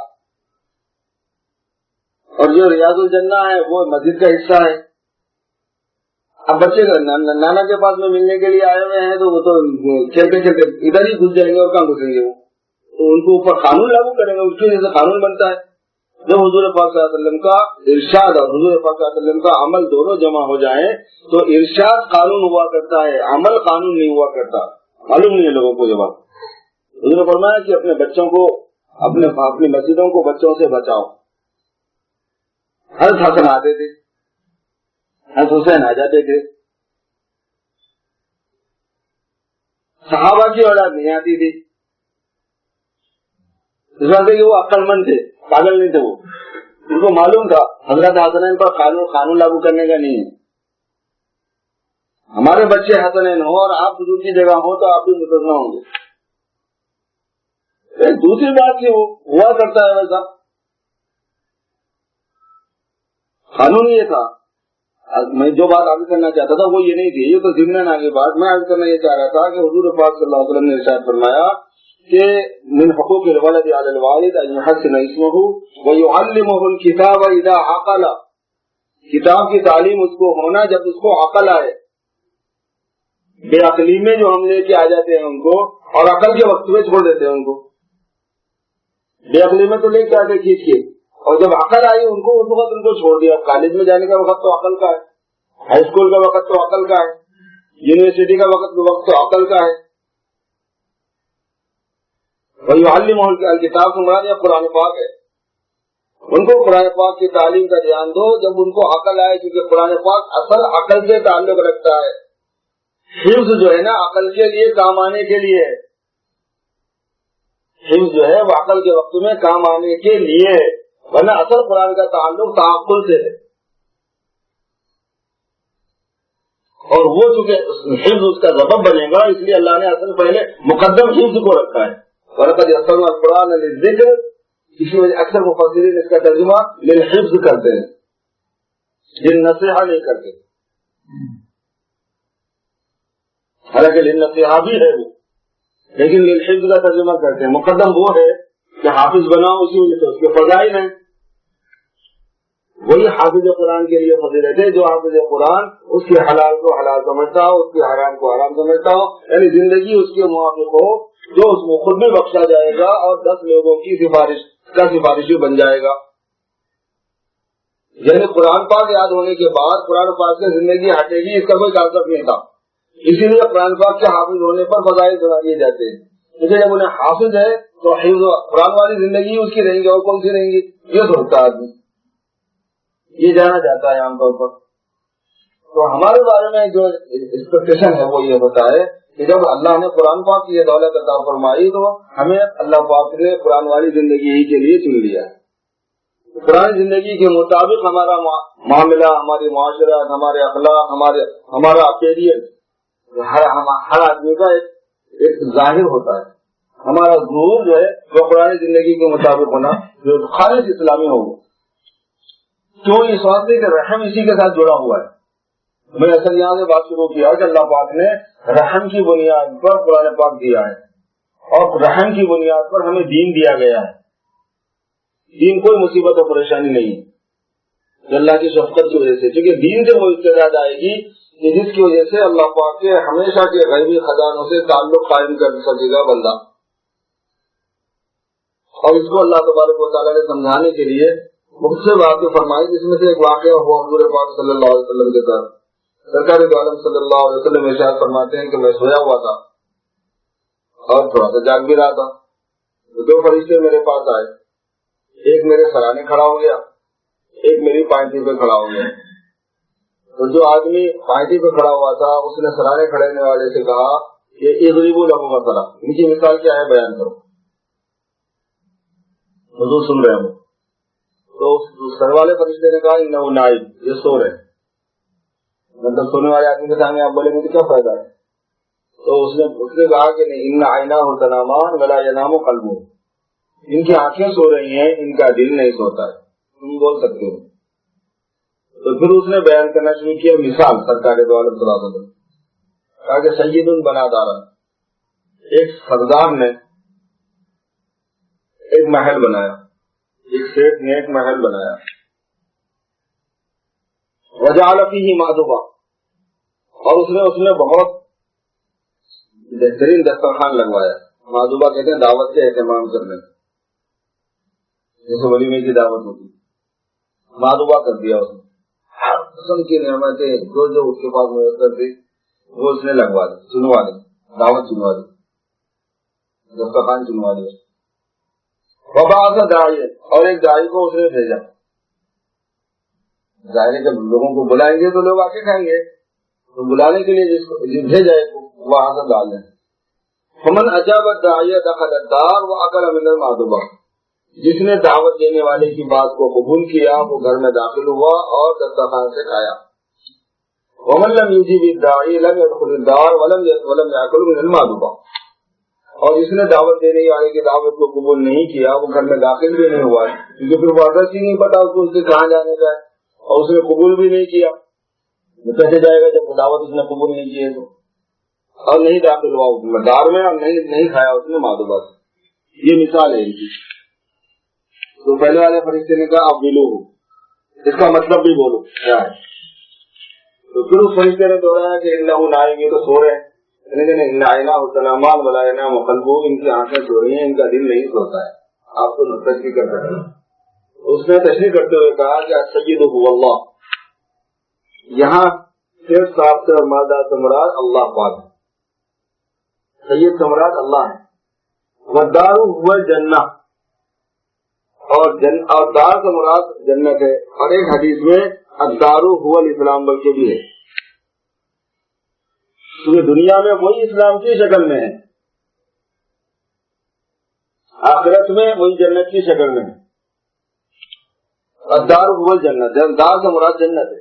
اور جو ریاض الجنہ ہے وہ مسجد کا حصہ ہے۔ اب بچے نانا کے پاس میں ملنے کے لیے آئے ہوئے ہیں تو وہ تو کھیلتے کھیلتے ادھر ہی گھس جائیں گے، اور کہاں گھسیں گے وہ، تو ان کو اوپر قانون لاگو کریں گے، اس کی وجہ سے قانون بنتا ہے۔ جب حضور پاک صلی اللہ علیہ وسلم کا ارشاد اور حضور پاک صلی اللہ علیہ وسلم کا عمل دونوں جمع ہو جائیں تو ارشاد قانون ہوا کرتا ہے، عمل قانون نہیں ہوا کرتا۔ معلوم نہیں ہے لوگوں کو جواب۔ حضور نے فرمایا کہ اپنے بچوں کو، اپنی مسجدوں کو بچوں سے بچاؤ۔ ہر حسن آتے تھے، ہر حسین آ جاتے تھے، صحابہ کی اولاد نہیں آتی تھی، اس واسطے کہ وہ عقل مند تھے، پاگل نہیں تھے، وہ ان کو معلوم تھا حضرت حسنین پر قانون لاگو کرنے کا نہیں ہے۔ ہمارے بچے حسنین ہو اور آپ حضور کی جگہ ہو تو آپ بھی متضنا ہوں گے۔ دوسری بات کہ وہ ہوا کرتا ہے ویسا قانون یہ تھا، میں جو بات آگے کرنا چاہتا تھا وہ یہ نہیں تھی، یہ تو ضمن آگے بات میں آگے کرنا یہ چاہ رہا تھا کہ حضور پاک صلی اللہ علیہ وسلم نے ارشاد فرمایا کہ من حقوق الولد علی الوالد ان يحسن اسمه ويعلمه الكتاب اذا عقل، کتاب کی تعلیم اس کو ہونا جب اس کو عقل آئے۔ بے عقلی میں جو ہم لے کے آ جاتے ہیں ان کو، اور عقل کے وقت میں چھوڑ دیتے ہیں ان کو۔ بے عقلی میں تو لے کے آتے کھینچ کے، اور جب عقل آئی ان کو اس وقت ان کو چھوڑ دیا۔ کالج میں جانے کا وقت تو عقل کا ہے، ہائی اسکول کا وقت تو عقل کا ہے، یونیورسٹی کا وقت تو عقل کا ہے۔ وَيُعَلِّمُهُ الْكِتَابَ سے مراد یا قرآن پاک ہے، ان کو قرآن پاک کی تعلیم کا دھیان دو جب ان کو عقل آئے، کیونکہ قرآن پاک اصل عقل سے تعلق رکھتا ہے۔ حفظ جو ہے نا عقل کے لیے کام آنے کے لیے ہے، حفظ جو ہے وہ عقل کے وقت میں کام آنے کے لیے ہے، ورنہ اصل قرآن کا تعلق تعقل سے ہے۔ اور وہ چونکہ حفظ اس کا سبب بنے گا، اس لیے اللہ نے اصل پہلے مقدم حفظ کو رکھا ہے۔ وَلَقَدْ يَسَّرْنَا الْقُرْآنَ لِلذِّكْرِ، اس لیے اکثر مفسرین اس کا ترجمہ للحفظ کرتے ہیں، للنصیحہ نہیں کرتے، حالانکہ للنصیحہ بھی ہے وہ، لیکن للحفظ کا ترجمہ کرتے ہیں۔ مقدم وہ ہے کہ حافظ بناؤ، اسی وجہ سے اس کے فضائل ہیں، وہی حافظ قرآن کے لیے فضیلت ہے جو حافظ قرآن اس کے حلال کو حلال سمجھتا ہو، اس کے حرام کو حرام سمجھتا ہو، یعنی زندگی اس کے موافق ہو، جو اس کو خود بھی بخشا جائے گا اور 10 لوگوں کی سفارشی بن جائے گا۔ یعنی قرآن پاک یاد ہونے کے بعد قرآن پاک سے زندگی ہٹے گی، اس کا کوئی کانسیپٹ نہیں تھا، اسی لیے قرآن پاک کے حافظ ہونے پر فضائل سنا دیے جاتے ہیں۔ کیونکہ جب انہیں حافظ ہے تو حفظ قرآن والی زندگی اس کی رہیں گی، اور کون سی رہیں گی؟ یہ سوچتا ہے آدمی، یہ جانا جاتا ہے عام طور پر۔ تو ہمارے بارے میں جو ایکسپیکٹیشن ہے وہ یہ ہوتا ہے کہ جب اللہ نے قرآن پاک کی یہ دولت عطا فرمائی تو ہمیں اللہ پاک نے قرآن والی زندگی ہی کے لیے چن لیا ہے۔ قرآن زندگی کے مطابق ہمارا معاملہ، ہماری معاشرت، ہمارے اخلاق، ہمارا عقیدت ہر آدمی کا ایک ظاہر ہوتا ہے۔ ہمارا ظہور جو ہے وہ قرآن زندگی کے مطابق ہونا جو خالص اسلامی ہوگا، کیوں؟ اس واسطے کہ رحم اسی کے ساتھ جڑا ہوا ہے۔ میں اصل یہاں سے بات شروع کیا کہ اللہ پاک نے رحم کی بنیاد پر قرآن پاک دیا ہے، اور رحم کی بنیاد پر ہمیں دین دیا گیا ہے۔ دین کوئی مصیبت اور پریشانی نہیں ہے اللہ کی شفقت کی وجہ سے، کیونکہ دین سے وہ استعداد آئے گی کہ جس کی وجہ سے اللہ پاک کے ہمیشہ کے غیبی خزانوں سے تعلق قائم کر سکے گا بندہ۔ اور اس کو اللہ تبارک و تعالیٰ نے سمجھانے کے لیے بہت سے واقعے فرمائے، جس میں سے ایک واقعہ ہوا حضور پاک صلی اللہ علیہ وسلم کے ساتھ۔ سرکار دو عالم صلی اللہ علیہ وسلم ارشاد فرماتے ہیں کہ میں سویا ہوا تھا اور تھوڑا سا جاگ بھی رہا تھا، تو 2 فرشتے میرے پاس آئے، ایک میرے سرانے کھڑا ہو گیا، ایک میری پائنٹی پہ کھڑا ہو گیا۔ تو جو آدمی پائنٹی پہ کھڑا ہوا تھا اس نے سرانے کھڑے ہونے والے سے کہا کہ اضربوا لہو مثلا، ان کی مثال کیا ہے بیان کرو۔ حضور سن رہے ہیں، تو سر والے فرشتے نے کہا انہ نائم، یہ سو رہے ہیں۔ مطلب سونے والے آدمی کے سامنے آپ بولے مجھے کیا فائدہ ہے؟ تو اس نے کہا کہ نہیں، ان عیناہ تنامان ولا ینام قلبہ، ان کی آنکھیں سو رہی ہیں، ان کا دل نہیں سوتا ہے، تم بول سکتے ہو۔ تو پھر اس نے بیان کرنا شروع کیا مثال سرکار دو عالم صلی اللہ علیہ وسلم، کہا کہ سید بنا دارا، ایک سردار نے ایک محل بنایا، ایک سیٹ نے ایک محل بنایا، وجعل فیہ مأدبہ، اور اس نے بہت بہترین دسترخوان لگوایا۔ مأدبہ کہتے ہیں دعوت سے اہتمام کرنے، جیسے ولیمے کی دعوت ہوتی، مأدبہ کر دیا اس نے، ہر قسم کی نعمتیں جو اس کے پاس میسر تھی وہ اس نے لگوا دی، چنوا دی، دعوت چنوا دی، دسترخوان چنوا دیا۔ وبعث داعیا، اور ایک داعی کو اس نے بھیجا، ظاہر ہے جب لوگوں کو بلائیں گے تو لوگ آ کے کھائیں گے، تو بلانے کے لیے جس کو بھیجا ہے وہاں سے ڈال دیں۔ فمن اجاب الداعی دخل الدار واکل من المأدبہ، جس نے دعوت دینے والے کی بات کو قبول کیا وہ گھر میں داخل ہوا اور دسترخوان سے کھایا۔ ومن لم یجب الداعی لم يدخل الدار ولم یاکل من المأدبہ، اور جس نے دعوت دینے والے کی دعوت کو قبول نہیں کیا وہ گھر میں داخل بھی نہیں ہوا، کیونکہ پھر وہ ایڈریس ہی نہیں پتا اس کو، اس سے کہاں جانے کا ہے، اور اس نے قبول بھی نہیں کیا، وہ کیسے جائے گا جب دعوت اس نے قبول نہیں کی ہے تو، اور نہیں داخل ہوا دار میں، اور نہیں کھایا اس نے مأدبہ سے۔ یہ مثال ہے ان کی۔ تو پہلے والے فرشتے نے کہا اب ملو، اس کا مطلب بھی بولو کیا ہے۔ تو پھر اس فرشتے نے دوہرایا کہ انہ نائم، یہ تو سو رہے ہیں، لیکن ان عیناہ تنامان ولا ینام قلبہ، ان کی آنکھیں سو رہی ہیں، ان کا دل نہیں سوتا ہے۔ آپ کو تشریح کر سکتے ہیں۔ اس نے تشریح کرتے ہوئے کہا کہ السید هو اللہ، یہاں سید صاحب سے اور مالدار سے مراد اللہ پاک ہے، سید سے مراد اللہ ہے۔ والدار هو الجنہ، اور دار سے مراد جنت ہے، اور ایک حدیث میں الدار هو الاسلام بلکہ بھی ہے، کیونکہ دنیا میں وہی اسلام کی شکل میں ہے، آخرت میں وہی جنت کی شکل میں ہے۔ الدار هو الجنت، دار سے مراد جنت ہے۔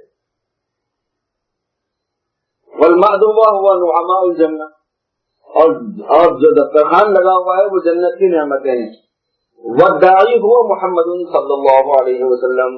والمأدبہ هو نعماء الجنہ، اور جو دسترخوان لگا ہوا ہے وہ جنت کی نعمتیں ہیں۔ والداعی هو محمد صلی اللہ علیہ وسلم،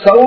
100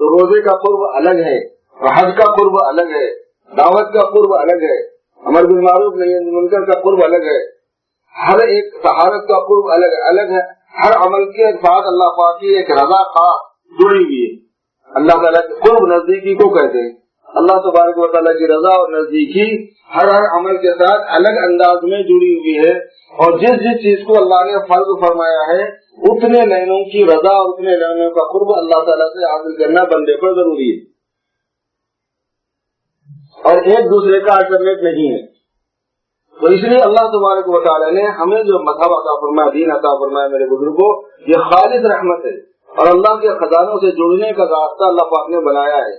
تو روزے کا قرب الگ ہے، حج کا قرب الگ ہے، دعوت کا قرب الگ ہے، امر بالمعروف نہی عن المنکر کا قرب الگ ہے، ہر ایک طہارت کا قرب الگ الگ ہے. ہر عمل کے ساتھ اللہ پاک کی ایک رضا خاص جڑی ہوئی ہے. اللہ تعالیٰ کے قرب نزدیکی کو کہتے ہیں. اللہ تبارک و تعالیٰ کی رضا اور نزدیکی ہر عمل کے ساتھ الگ انداز میں جڑی ہوئی ہے، اور جس جس چیز کو اللہ نے فرض فرمایا ہے اتنے لینوں کی رضا اور اتنے لینوں کا قرب اللہ تعالیٰ سے حاصل کرنا بندے پر ضروری ہے، اور ایک دوسرے کا الٹرنیٹ نہیں ہے. تو اس لیے اللہ تبارک و تعالیٰ نے ہمیں جو مذہب عطا فرمایا، دین عطا فرمایا میرے بزرگوں، یہ خالص رحمت ہے اور اللہ کے خزانوں سے جڑنے کا راستہ اللہ پاک نے بنایا ہے.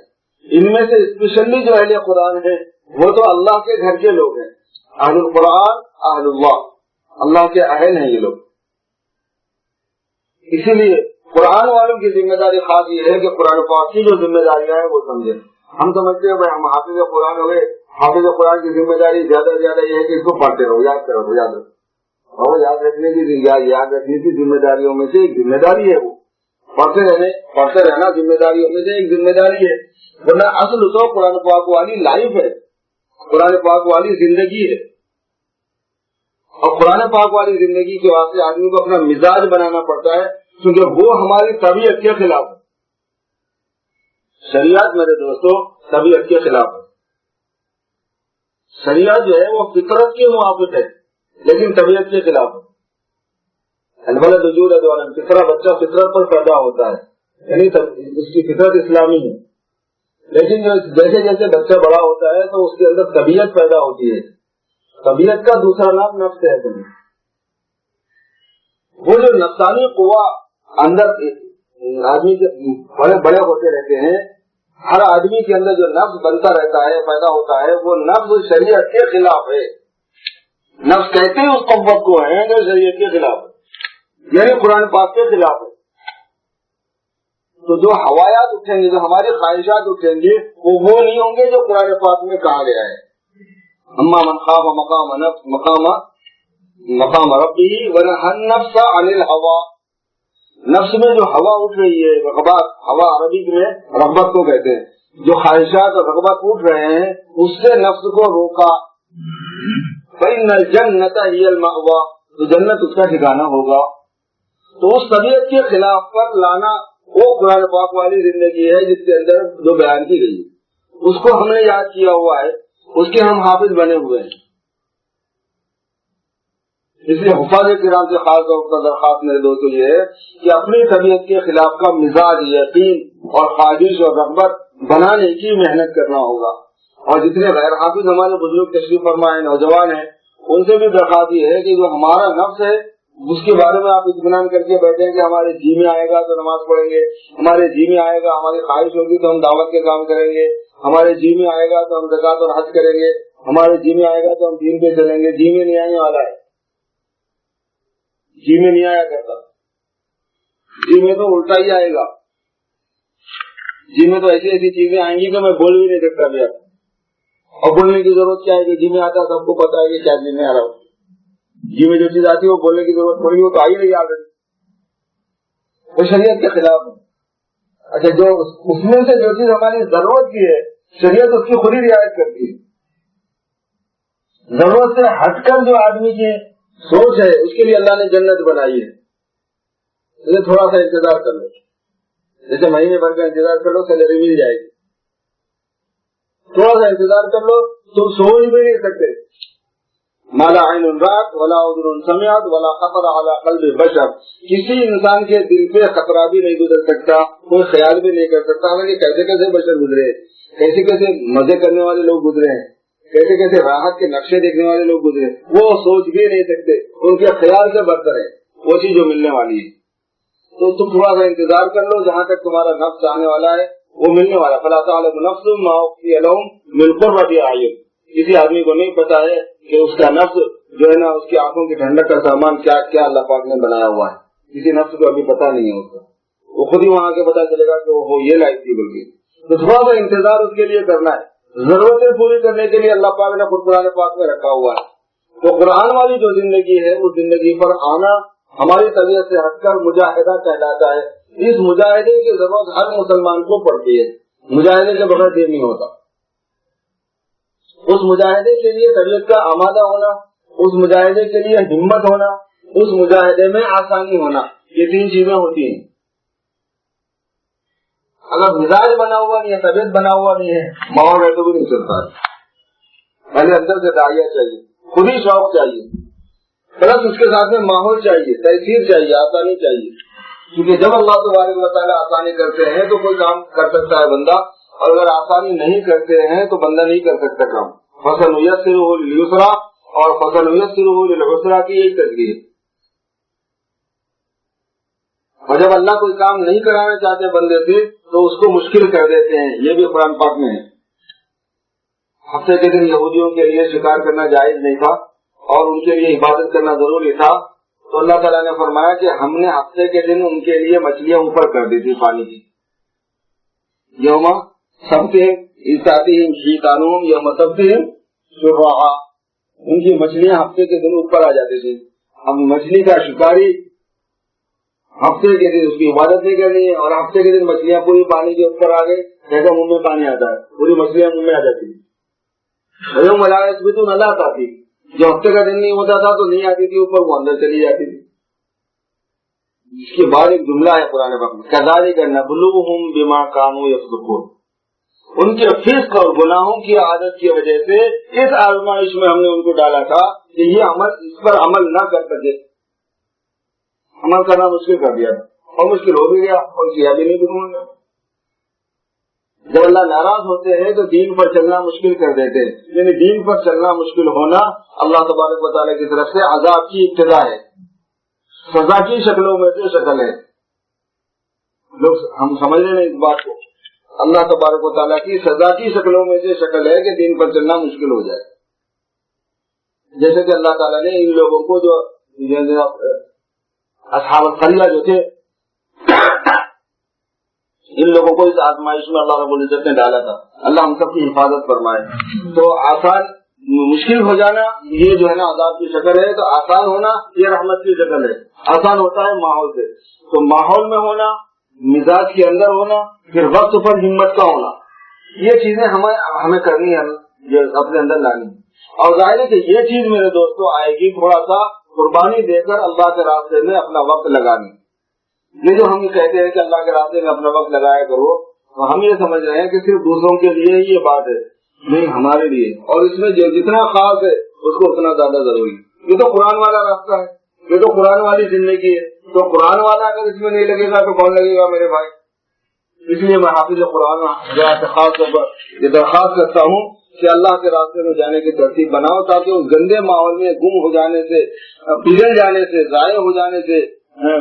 ان میں سے اسپیشلی جو اہل قرآن ہیں وہ تو اللہ کے گھر کے لوگ ہیں. اہل القرآن اہل اللہ، اللہ کے اہل ہیں یہ لوگ. اسی لیے قرآن والوں کی ذمہ داری خاص یہ ہے کہ قرآن پاک کی جو ذمہ داریاں ہیں وہ سمجھیں. ہم سمجھتے ہیں بھائی ہم حافظ قرآن ہو گئے، حافظ قرآن کی ذمہ داری زیادہ سے زیادہ یہ ہے کہ اس کو پڑھتے رہو، یاد کرو، یاد رکھو. اور یاد رکھنے کی ذمہ داریوں میں سے ایک ذمہ داری ہے، وہ پڑھتے رہنا ذمہ داریوں میں سے ایک ذمہ داری ہے. ورنہ اصل تو قرآن پاک والی لائف ہے، قرآن پاک والی زندگی ہے. اور قرآن پاک والی زندگی کے واسطے آدمی کو اپنا مزاج بنانا پڑتا ہے، کیونکہ وہ ہماری طبیعت کے خلاف ہے. شریعت میرے دوستو طبیعت کے خلاف ہے. شریعت جو ہے وہ فطرت کے موافق ہے لیکن طبیعت کے خلاف ہے. الولد یولد علی الفطرہ، بچہ فطرت پر پیدا ہوتا ہے، یعنی اس کی فطرت اسلامی ہے. لیکن جیسے جیسے بچہ بڑا ہوتا ہے تو اس کے اندر طبیعت پیدا ہوتی ہے. طبیعت کا دوسرا نام نفس ہے. وہ جو نفسانی قوا اندر آدمی کے بڑے بڑے ہوتے رہتے ہیں، ہر آدمی کے اندر جو نفس بنتا رہتا ہے، پیدا ہوتا ہے، وہ نفس شریعت کے خلاف ہے. نفس کہتے ہیں اس قوت کو ہے جو شریعت کے خلاف ہے، یعنی قرآن پاک کے خلاف ہے. تو جو ہوایات اٹھیں گے، جو ہماری خواہشات اٹھیں گی، وہ نہیں ہوں گے جو قرآن پاک میں کہا گیا ہے. اما من خاف مقام ربہ ونہى النفس عن الہوى. نفس میں جو ہوا اٹھ رہی ہے، رغبات، ہوا عربی میں رغبت کو کہتے ہیں، جو خواہشات اور رغبت اٹھ رہے ہیں اس سے نفس کو روکا. فإن الجنة هي المأوى، تو جنت اس کا ٹھکانہ ہوگا. تو اس طبیعت کے خلاف پر لانا وہ قرآن پاک والی زندگی ہے جس کے اندر جو بیان کی گئی ہے. اس کو ہم نے یاد کیا ہوا ہے، اس کے ہم حافظ بنے ہوئے ہیں. اس لیے حفاظ کرام سے خاص طور پر درخواست میرے دوستوں یہ ہے کہ اپنی طبیعت کے خلاف کا مزاج، یقین اور خواہش اور رغبت بنانے کی محنت کرنا ہوگا. اور جتنے غیر حافظ ہمارے بزرگ تشریف فرما ہیں، نوجوان ہیں، ان سے بھی درخواست یہ ہے کہ جو ہمارا نفس ہے اس کے بارے میں آپ اطمینان کر کے بیٹھیں کہ ہمارے جی میں آئے گا تو نماز پڑھیں گے، ہمارے جی میں آئے گا ہماری خواہش ہوگی تو ہم دعوت کے کام کریں گے، ہمارے جی میں آئے گا تو ہم زکات اور حج کریں گے، ہمارے جی میں آئے گا تو ہم دین پہ چلیں گے. جی میں نہیں آنے والا ہے، جی میں نہیں آیا کرتا. جی میں تو الٹا ہی آئے گا. جی میں تو ایسی ایسی چیزیں آئیں گی کہ میں بول بھی نہیں سکتا بھیا. اور بولنے کی ضرورت کیا ہے کہ جی میں آتا ہے، سب کو پتا ہے کہ کیا جی میں آ رہا ہوں. جی میں جو چیز آتی ہے وہ بولنے کی ضرورت پڑی وہ تو آئی نہیں آ رہی، وہ شریعت کے خلاف ہے. اچھا، جو اس میں سے جو چیز ہماری ضرورت کی ہے شریعت اس کی خود ہی رعایت کرتی ہے. ضرورت سے ہٹ کر جو آدمی کی سوچ ہے اس کے لیے اللہ نے جنت بنائی ہے. اسے تھوڑا سا انتظار کر لو، جیسے مہینے بھر کا انتظار کر لو سیلری مل جائے گی. تھوڑا سا انتظار کر لو، تم سوچ بھی نہیں سکتے. مالا عین رات ولا اذن سمعت ولا خطر علی قلب بشر، کسی انسان کے دل پہ خطرہ بھی نہیں گزر سکتا، کوئی خیال بھی نہیں کر سکتا کہ کیسے کیسے بشر گزرے، کیسے کیسے مزے کرنے والے لوگ گزرے ہیں، کیسے کیسے راحت کے نقشے دیکھنے والے لوگ گزرے. وہ سوچ بھی نہیں سکتے، ان کے خیال سے برتر ہے وہ چیز جو ملنے والی ہے. تو تم تھوڑا سا انتظار کر لو، جہاں تک تمہارا نفس آنے والا ہے وہ ملنے والا. فلا تعلم نفس ما اخفي لهم من قرة اعين. کسی آدمی کو نہیں پتا ہے کہ اس کا نفس جو ہے نا اس کی آنکھوں کی ٹھنڈک کا سامان کیا کیا اللہ پاک نے بنایا ہوا ہے. کسی نفس کو ابھی پتا نہیں ہے اس کا، وہ خود ہی وہاں کے پتا چلے گا کہ وہ یہ لائق تھی. بلکہ تو تھوڑا سا انتظار اس کے لیے کرنا ہے. ضرورتیں پوری کرنے کے لیے اللہ پاک نے خود قرآن پاک میں رکھا ہوا ہے. تو قرآن والی جو زندگی ہے اس زندگی پر آنا ہماری طبیعت سے ہٹ کر مجاہدہ کہلاتا ہے. اس مجاہدے کی ضرورت ہر مسلمان کو پڑتی ہے. مجاہدے کے بغیر دین نہیں ہوتا. اس مجاہدے کے لیے طبیعت کا آمادہ ہونا، اس مجاہدے کے لیے ہمت ہونا، اس مجاہدے میں آسانی ہونا، یہ 3 چیزیں ہوتی ہیں. اگر مزاج بنا ہوا نہیں ہے، طبیعت بنا ہوا نہیں ہے، ماحول ہے تو بھی نہیں چلتا ہے. پہلے اندر سے داعیہ چاہیے، خود ہی شوق چاہیے، پلس اس کے ساتھ میں ماحول چاہیے، تحریر چاہیے، آسانی چاہیے. کیونکہ جب اللہ تبارک و تعالیٰ آسانی کرتے ہیں تو کوئی کام کر سکتا ہے بندہ، اور اگر آسانی نہیں کرتے ہیں تو بندہ نہیں کر سکتا کام. فَسَنُيَسِّرُهُ لِلْيُسْرَىٰ اور فَسَنُيَسِّرُهُ لِلْعُسْرَىٰ کی یہی تشریح ہے. اور جب اللہ کوئی کام نہیں کرانا چاہتے بندے سے تو اس کو مشکل کر دیتے ہیں. یہ بھی قرآن پاک میں ہے. ہفتے کے دن یہودیوں کے لیے شکار کرنا جائز نہیں تھا اور ان کے لیے عبادت کرنا ضروری تھا، تو اللہ تعالیٰ نے فرمایا کہ ہم نے ہفتے کے دن ان کے لیے مچھلیاں اوپر کر دی تھی پانی کی. یوم سبتہم حیتانہم یوم سبتہم شرعا، ان کی مچھلیاں ہفتے کے دن اوپر آ جاتی تھی. اب مچھلی کا شکاری ہفتے کے دن اس کی عبادت نہیں کرنی ہے، اور ہفتے کے دن مچھلیاں پوری پانی کے اوپر آ گئی، جیسا منہ میں پانی آتا ہے، پوری مچھلیاں منہ میں آ جاتی تھی. ملائس بھی تو نہ آتا تھی، جو ہفتے کا دن نہیں ہوتا تھا تو نہیں آتی تھی اوپر، وہ اندر چلی جاتی تھی. اس کے بعد ایک جملہ ہے قرآن پاک میں، کذالک نبلوہم بما کانوا یفسقون. ان کے فسق اور گناہوں کی عادت کی وجہ سے اس آزمائش میں ہم نے ان کو ڈالا تھا کہ یہ اس پر عمل نہ کر سکے. عمل کرنا مشکل کر دیا اور مشکل ہو بھی گیا اور کیا بھی نہیں دکھوں گا. جب اللہ ناراض ہوتے ہیں تو دین پر چلنا مشکل کر دیتے ہیں. یعنی دین پر چلنا مشکل ہونا اللہ تبارک و تعالیٰ کی طرف سے عذاب کی ابتدا ہے، سزا کی شکلوں میں سے شکل ہے. لوگ ہم سمجھ رہے ہیں اس بات کو، اللہ تبارک و تعالیٰ کی سزا کی شکلوں میں سے شکل ہے کہ دین پر چلنا مشکل ہو جائے. جیسے کہ اللہ تعالیٰ نے ان لوگوں کو جو اصحاب القریہ جو تھے، ان لوگوں کو اس آزمائش میں اللہ رب العزت نے ڈالا تھا. اللہ ہم سب کی حفاظت فرمائے. تو آسان مشکل ہو جانا یہ جو ہے نا عذاب کی شکل ہے، تو آسان ہونا یہ رحمت کی شکل ہے. آسان ہوتا ہے ماحول سے، تو ماحول میں ہونا، مزاج کے اندر ہونا، پھر وقت پر ہمت کا ہونا، یہ چیزیں ہمیں کرنی ہے، یہ اپنے اندر لانی. اور ظاہر ہے کہ یہ چیز میرے دوستوں آئے گی تھوڑا سا قربانی دے کر اللہ کے راستے میں اپنا وقت لگانے. یہ جو ہم یہ کہتے ہیں کہ اللہ کے راستے میں اپنا وقت لگایا کرو، تو ہم یہ سمجھ رہے ہیں کہ صرف دوسروں کے لیے یہ بات ہے، نہیں ہمارے لیے. اور اس میں جو جتنا خاص ہے اس کو اتنا زیادہ ضروری. یہ تو قرآن والا راستہ ہے، یہ تو قرآن والی زندگی ہے. تو قرآن والا اگر اس میں نہیں لگے گا تو کون لگے گا میرے بھائی؟ اس لیے میں حافظ قرآن خاص طور پر یہ درخواست کرتا ہوں کہ اللہ کے راستے میں جانے کی ترتیب بناؤ، تاکہ اس گندے ماحول میں گم ہو جانے سے، پگھل جانے سے، ضائع ہو جانے سے،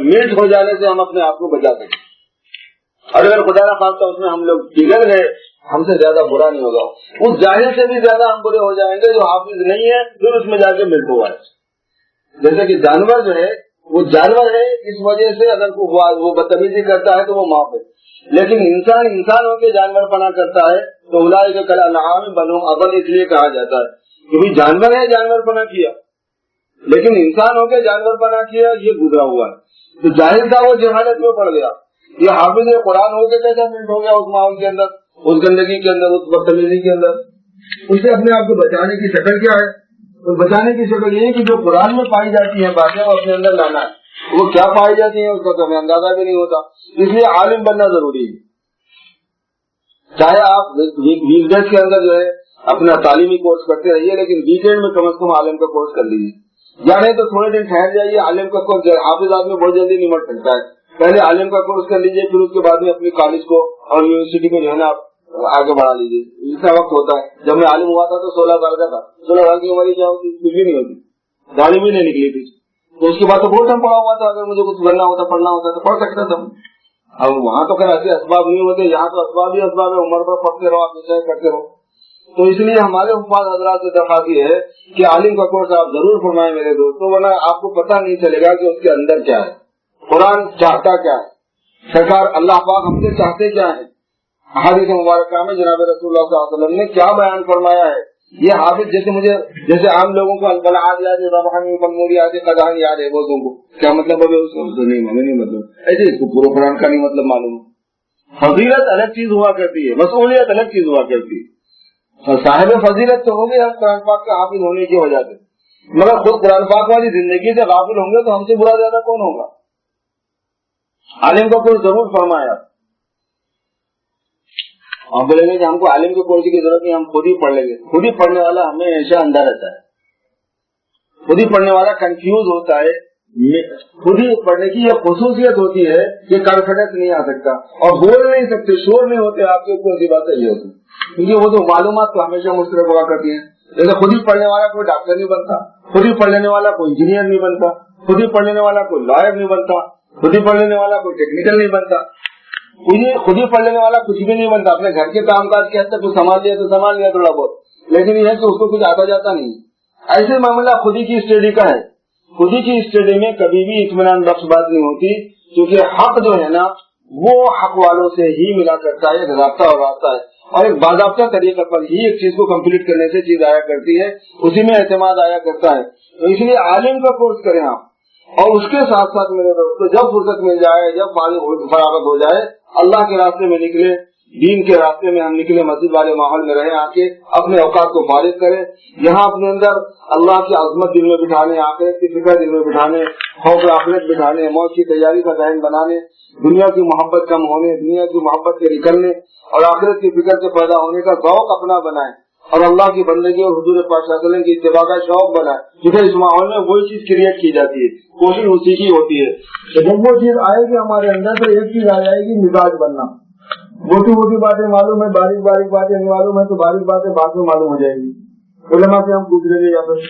میٹ ہو جانے سے ہم اپنے آپ کو بچا سکیں. اور اگر خدا نہ خواستہ اس میں ہم لوگ پگھل گئے، ہم سے زیادہ برا نہیں ہوگا، اس جاہل سے بھی زیادہ ہم برے ہو جائیں گے جو حافظ نہیں ہے پھر اس میں جا کے ملٹ ہوا ہے. جیسے کہ جانور جو ہے وہ جانور ہے، اس وجہ سے اگر وہ بدتمیزی کرتا ہے تو وہ معاف ہے. لیکن انسان ہو کے جانور پنا کرتا ہے تو اولئک کالانعام بل هم اضل، اس لیے کہا جاتا ہے کیونکہ جانور ہے، جانور پنا کیا، لیکن انسان ہو کے جانور پنا کیا یہ گزرا ہوا ہے. تو جاہل تھا وہ جہالت میں پڑ گیا. یہ حافظ قرآن ہو کے کیسا ملٹ ہو گیا اس ماحول کے اندر، اس گندگی کے اندر، اس بدتمیزی کے اندر. اس سے اپنے آپ کو بچانے کی شکل کیا ہے؟ تو بچانے کی شکل یہ ہے کہ جو قرآن میں پائی جاتی ہیں باتیں وہ اپنے اندر لانا ہے. وہ کیا پائی جاتی ہیں اس کا تو ہمیں اندازہ بھی نہیں ہوتا. اس لیے عالم بننا ضروری ہے. چاہے آپ ویک ڈیز کے اندر جو ہے اپنا تعلیمی کورس کرتے رہیے، لیکن ویکینڈ میں کم از کم عالم کا کورس کر لیجیے. یا نہیں تو تھوڑے دن ٹھہر جائیے. عالم کا کورس حافظ آدمی بہت جلدی نمٹ سکتا ہے. پہلے عالم کا کورس کر لیجیے، پھر اس کے بعد میں اپنی کالج کو اور یونیورسٹی کو جو ہے نا آگے بڑھا لیجیے. اس کا وقت ہوتا ہے. جب میں عالم ہوا تھا تو 16 سال کا تھا. 16 سال کی عمر ہی کیا ہوتی، کچھ بھی نہیں ہوتی، داڑھی بھی نہیں نکلی تھی. تو اس کے بعد تو بہت ٹائم پڑھا ہوا تھا. اگر مجھے کچھ کرنا ہوتا، پڑھنا ہوتا تو پڑھ سکتا تھا. اب وہاں تو خیر ایسے اسباب نہیں ہوتے، یہاں تو اسباب ہی اسباب ہے. عمر پر پڑھتے رہو، آپ نشے کرتے رہو. تو اس لیے ہمارے حفاظ حضرات سے درخواست یہ ہے کہ عالم کا کورس آپ ضرور فرمائیں میرے دوستوں، ورنہ آپ کو پتہ نہیں چلے گا کہ اس کے اندر کیا ہے، قرآن چاہتا کیا ہے، سرکار اللہ پاک ہم سے چاہتے کیا ہے. حدیث مبارکہ میں جناب رسول اللہ صلی اللہ علیہ وسلم نے کیا بیان فرمایا ہے، یہ حافظ جیسے عام لوگوں کو البلاغات یاد ہے، ملموریات قضان یاد ہے، وہ کو کیا مطلب ہے اس کا نہیں، ہمیں نہیں مطلب ایسے اس کو پورے قرآن کا نہیں مطلب معلوم۔ فضیلت الگ چیز ہوا کرتی ہے، مسئولیت الگ چیز ہوا کرتی ہے۔ اور صاحب فضیلت تو ہوں گے ہم قرآن پاک کے حافظ ہونے کی وجہ سے، مگر خود قرآن پاک والی زندگی سے غافل ہوں گے تو ہم سے برا زیادہ کون ہوگا؟ عالم کا کوئی ضرور فرمایا، آپ بولیں گے کہ ہم کو عالم کے کورس کی ضرورت نہیں، ہم خود ہی پڑھ لیں گے۔ خود ہی پڑھنے والا ہمیشہ اندھا رہتا ہے، خود ہی پڑھنے والا کنفیوز ہوتا ہے۔ خود ہی پڑھنے کی یہ خصوصیت ہوتی ہے کہ کانفیڈنس نہیں آ سکتا اور بول نہیں سکتے، شور نہیں ہوتے آپ کے اوپر، سی بات یہ ہوتی کیونکہ وہ تو معلومات تو ہمیشہ مشترک ہوا کرتی ہیں۔ جیسے خود ہی پڑھنے والا کوئی ڈاکٹر نہیں بنتا، خود ہی پڑھ لینے والا کوئی انجینئر نہیں بنتا، خود ہی پڑھ لینے والا کوئی لائر نہیں بنتا، خود ہی پڑھ لینے والا کوئی ٹیکنیکل نہیں بنتا، خود ہی پڑھ لینے والا کچھ بھی نہیں بنتا۔ اپنے گھر کے کام کاج کے حد تک کچھ سنبھال لیا تو سنبھال لیا تھوڑا بہت، لیکن یہ ہے کہ اس کو کچھ آتا جاتا نہیں۔ ایسے معاملہ خود ہی کی اسٹڈی کا ہے، خود ہی کی اسٹڈی میں کبھی بھی اطمینان بخش بات نہیں ہوتی، کیونکہ حق جو ہے نا وہ حق والوں سے ہی ملا کرتا ہے، ایک رابطہ اور رابطہ ہے، اور ایک باضابطہ طریقے پر ہی ایک چیز کو کمپلیٹ کرنے سے چیز آیا کرتی ہے، اسی میں اعتماد آیا کرتا ہے۔ تو اس لیے عالم کا کورس کریں آپ، اور اس کے ساتھ ساتھ میرے دوستوں جب فرصت مل جائے، جب فراغت ہو جائے، اللہ کے راستے میں نکلے، دین کے راستے میں ہم نکلے، مسجد والے ماحول میں رہیں، آ کے اپنے اوقات کو فارغ کریں، یہاں اپنے اندر اللہ کی عظمت دل میں بٹھانے، آخرت کی فکر دل میں بٹھانے، خوف آخرت بٹھانے، موت کی تیاری کا ذہن بنانے، دنیا کی محبت کم ہونے، دنیا کی محبت سے نکلنے اور آخرت کی فکر سے پیدا ہونے کا ذوق اپنا بنائیں، اور اللہ کی بندگی اور حضور پاک صلی اللہ علیہ وسلم کی اتباع کا شوق بنائیں، کیونکہ اس ماحول میں وہی چیز کریٹ کی جاتی ہے، کوشش اسی کی ہوتی ہے۔ تو جب وہ چیز آئے گی ہمارے اندر تو ایک چیز آ جائے گی، مزاج بننا۔ موٹی موٹی باتیں معلوم ہے، باریک باریک باتیں نہیں معلوم ہے، تو باریک باتیں بعد میں معلوم ہو جائے گی، علماء سے ہم پوچھ لیں گے، یا پھر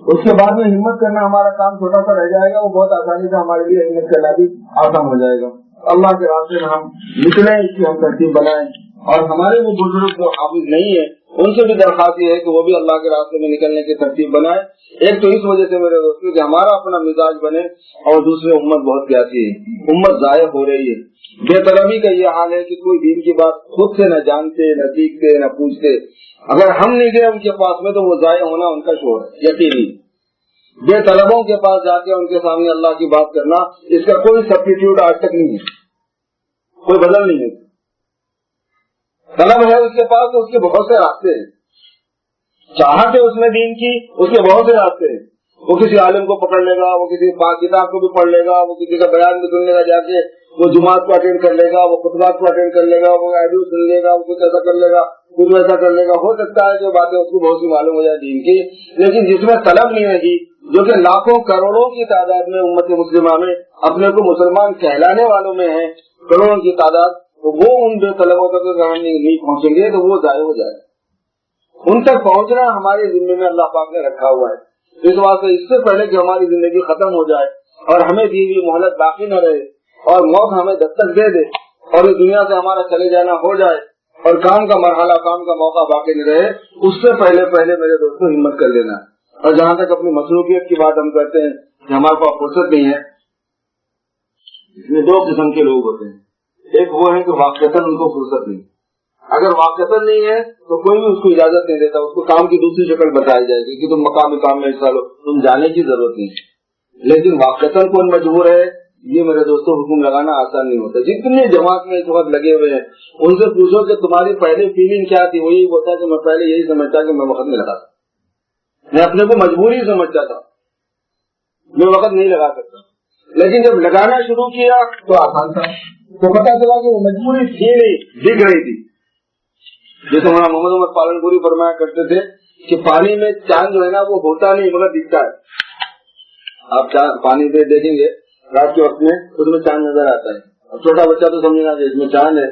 اس کے بعد میں ہمت کرنا ہمارا کام چھوٹا سا رہ جائے گا، وہ بہت آسانی سے ہمارے لیے ہمت کرنا بھی آسان ہو جائے گا۔ اللہ کے راستے میں ہم نکلیں، اس کی ہم ترتیب بنائیں، اور ہمارے وہ بزرگ جو حافظ نہیں ہے ان سے بھی درخواست یہ ہے کہ وہ بھی اللہ کے راستے میں نکلنے کی ترتیب بنائے۔ ایک تو اس وجہ سے میرے دوستوں کہ ہمارا اپنا مزاج بنے، اور دوسرے امت بہت پیاسی ہے، امت ضائع ہو رہی ہے۔ بے طلبی کا یہ حال ہے کہ کوئی دین کی بات خود سے نہ جانتے، نہ سیکھتے، نہ پوچھتے۔ اگر ہم نہیں گئے ان کے پاس میں تو وہ ضائع ہونا ان کا شور ہے، یقینی۔ بے طلبوں کے پاس جا کے ان کے سامنے اللہ کی بات کرنا، اس کا کوئی سبسٹیٹیوٹ آج تک نہیں ہے، کوئی بدل نہیں ہے۔ طلب ہے اس کے پاس تو اس کے بہت سے راستے ہیں، چاہت ہے اس میں دین کی، اس کے بہت سے راستے ہیں۔ وہ کسی عالم کو پکڑ لے گا، وہ کسی کتاب کو بھی پڑھ لے گا، وہ کسی کا بیان بھی سن لے گا، جا کے وہ جماعت کو اٹینڈ کر لے گا، وہ خطبات کو اٹینڈ کر لے گا، وہ آڈیو سن لے گا، وہ کچھ ایسا کر لے گا، کچھ ویسا کر لے گا۔ ہو سکتا ہے جو باتیں اس کو بہت سی معلوم ہو جائے دین کی، لیکن جس میں طلب نہیں رہی، جو کہ لاکھوں کروڑوں کی تعداد میں امت مسلمہ میں اپنے کو مسلمان کہلانے والوں میں ہیں، کروڑوں کی تعداد، تو وہ ان بے طلبوں تک نہیں پہنچیں گے تو وہ ضائع ہو جائے۔ ان تک پہنچنا ہمارے ذمے میں اللہ پاک نے رکھا ہوا ہے۔ اس واسطے اس سے پہلے کہ ہماری زندگی ختم ہو جائے اور ہمیں دی ہوئی مہلت باقی نہ رہے اور موت ہمیں دستک دے دے اور اس دنیا سے ہمارا چلے جانا ہو جائے اور کام کا مرحلہ، کام کا موقع باقی نہ رہے، اس سے پہلے میرے دوستوں ہمت کر لینا ہے۔ اور جہاں تک اپنی مصروفیت کی بات ہم کرتے ہیں کہ ہمارے پاس فرصت نہیں ہے، اس میں دو قسم کے لوگ ہوتے ہیں۔ ایک وہ ہے کہ واقعتاً ان کو فرصت نہیں، اگر واقعتاً نہیں ہے تو کوئی بھی اس کو اجازت نہیں دیتا، اس کو کام کی دوسری شکل بتائی جائے گی کہ تم مقامی کام میں حصہ لو، تم جانے کی ضرورت نہیں۔ لیکن واقعتاً کون مجبور ہے، یہ میرے دوستوں حکم لگانا آسان نہیں ہوتا۔ جتنے جماعت میں اس وقت لگے ہوئے ہیں ان سے پوچھو کہ تمہاری پہلی فیلنگ کیا تھی، وہ یہی ہوتا ہے کہ میں پہلے یہی سمجھتا کہ میں وقت نہیں لگا سکتا، میں اپنے کو مجبوری سمجھتا تھا، میں وقت نہیں لگا سکتا، لیکن جب لگانا شروع کیا تو آسان تھا، تو پتا چلا کہ وہ مجبوری تھی نہیں، دکھ رہی تھی۔ جیسے ہمارا محمد عمر پالن پوری فرمایا کرتے تھے کہ پانی میں چاند جو ہے نا وہ ہوتا نہیں مگر دکھتا ہے۔ آپ پانی پہ دیکھیں گے رات کے وقت میں اس میں چاند نظر آتا ہے، اور چھوٹا بچہ تو سمجھے گا کہ اس میں چاند ہے،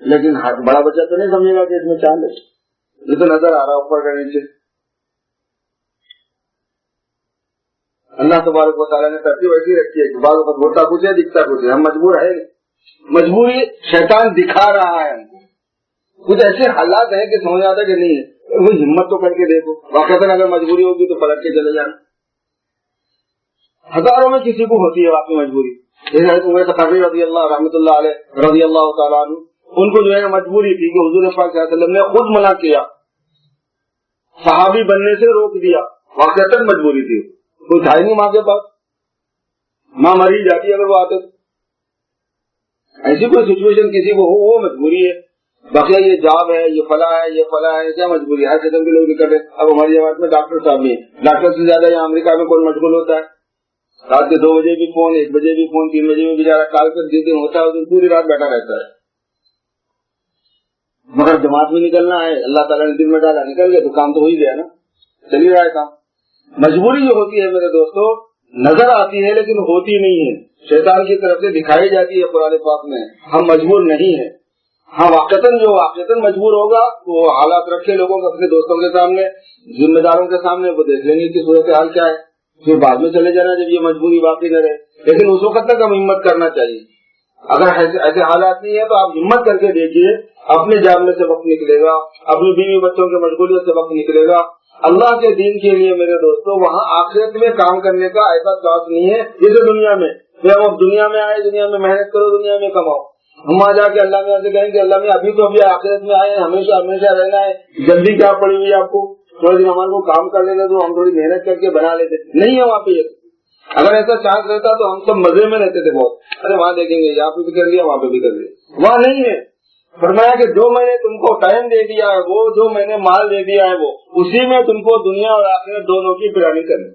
لیکن بڑا بچہ تو نہیں سمجھے گا کہ اس میں چاند ہے، یہ تو نظر آ رہا اوپر کا نیچے۔ اللہ تبارک و تعالیٰ نے ترتیب ایسی رکھی ہے کہ بعض وقت ہوتا کچھ ہے دکھتا کچھ ہے، ہم مجبور ہے، مجبوری شیطان دکھا رہا ہے ہم کو، کچھ ایسے حالات ہیں کہ سمجھ آتا کہ نہیں ہے، وہ ہمت تو کر کے دیکھو، واقعات اگر مجبوری ہوگی تو پلٹ کے چلے جانا۔ ہزاروں میں کسی کو ہوتی ہے واقعی مجبوری، جیسے عمر تقریر رضی اللہ رحمۃ اللہ علیہ رضی اللہ تعالیٰ عنہ، ان کو جو ہے مجبوری تھی کہ حضور پاک صلی اللہ علیہ وسلم نے خود منع کیا صحابی بننے سے روک دیا، واقعتاً مجبوری تھی، کوئی تھا ہی نہیں ماں کے پاس، ماں مری جاتی اگر وہ آتے، ایسی کوئی سچویشن کسی کو ہو وہ مجبوری ہے، باقی یہ جاب ہے، یہ فلاں ہے، یہ فلاں ہے، کیا مجبوری ہے؟ ہر قسم کے لوگ نکلے. اب ہماری جماعت میں ڈاکٹر صاحب بھی ہیں، ڈاکٹر سے زیادہ یہاں امریکہ میں کون مشغول ہوتا ہے؟ رات کے 2 بجے بھی فون، 1 بجے بھی فون، 3 بجے بھی بیچارہ کال کر جس دن ہوتا ہے اس دن پوری رات بیٹھا رہتا ہے. مگر جماعت میں نکلنا ہے، اللہ تعالیٰ نے دن میں ڈالا، نکل گئے تو کام تو ہو ہی گیا نا، چل ہی رہا ہے کام. مجبوری جو ہوتی ہے میرے دوستو نظر آتی ہے لیکن ہوتی نہیں ہے، شیطان کی طرف سے دکھائی جاتی ہے. قرآن پاک میں ہم مجبور نہیں ہیں. ہاں واقعتاً جو واقعتاً مجبور ہوگا وہ حالات رکھے لوگوں کو اپنے دوستوں کے سامنے، ذمہ داروں کے سامنے، وہ دیکھ لیں گے کہ صورت حال کیا ہے، پھر بعد میں چلے جانا جب یہ مجبوری باقی نہ رہے. لیکن اس وقت تک ہم ہمت کرنا چاہیے. اگر ایسے حالات نہیں ہے تو آپ ہمت کر کے دیکھیے، اپنے جان میں سے وقت نکلے گا، اپنی بیوی بچوں کے مشغولیت سے وقت نکلے گا اللہ کے دین کے لیے. میرے دوستوں وہاں آخرت میں کام کرنے کا ایسا چانس نہیں ہے جیسے دنیا میں. ہم اب دنیا میں آئے، دنیا میں محنت کرو، دنیا میں کماؤ. ہم آ جا کے اللہ میں سے کہیں کہ اللہ میں ابھی تو ابھی آخرت میں آئے، ہمیشہ ہمیشہ رہنا ہے، جلدی کیا پڑی ہوئی آپ کو؟ تھوڑے دن ہمارے کو کام کر لیتے تو ہم تھوڑی محنت کر کے بنا لیتے. نہیں ہے وہاں پہ. اگر ایسا چانس رہتا تو ہم سب مزے میں رہتے تھے بہت. ارے وہاں دیکھیں گے یہاں پہ بھی کر لیا، وہاں پہ بھی کر لیا. وہاں نہیں ہے. فرمایا کہ جو میں نے تم کو ٹائم دے دیا ہے، وہ جو میں نے مال دے دیا ہے، وہ اسی میں تم کو دنیا اور آخرت دونوں کی پلاننگ کرنی.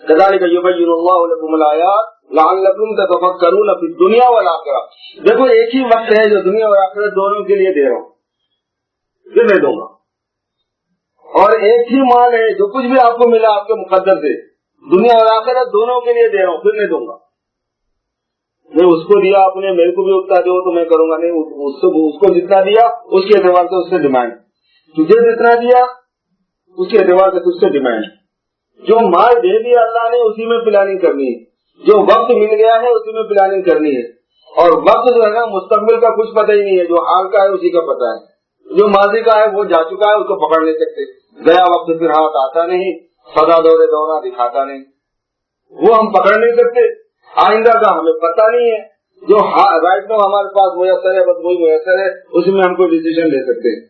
كذلك يبين الله لكم الآيات لعلكم تتفكرون في الدنيا والآخرة. دیکھو ایک ہی وقت ہے جو دنیا اور آخرت دونوں کے لیے دے رہا ہوں، پھر میں دوں گا. اور ایک ہی مال ہے جو کچھ بھی آپ کو ملا آپ کے مقدر سے، دنیا اور آخرت دونوں کے لیے دے رہا ہوں، پھر میں دوں گا. میں اس کو دیا آپ نے، میرے کو بھی اتنا دو تو میں کروں گا نہیں. اس کو جتنا دیا اس کے اعتبار سے اس سے ڈیمانڈ، تجھے جتنا دیا اس کے اعتبار سے تجھ سے ڈیمانڈ. جو مال دے دیا اللہ نے اسی میں پلاننگ کرنی ہے، جو وقت مل گیا ہے اسی میں پلاننگ کرنی ہے. اور وقت جو ہے نا مستقبل کا کچھ پتہ ہی نہیں ہے، جو حال کا ہے اسی کا پتہ ہے. جو ماضی کا ہے وہ جا چکا ہے، اس کو پکڑ نہیں سکتے. گیا وقت پھر ہاتھ آتا نہیں، سدا دورہ دکھاتا نہیں، وہ ہم پکڑ نہیں سکتے. آئندہ کا ہمیں پتہ نہیں ہے. جو رائٹ نو ہمارے پاس میسر ہے بس وہی میسر ہے، اسی میں ہم کوئی ڈیسیزن لے سکتے ہیں.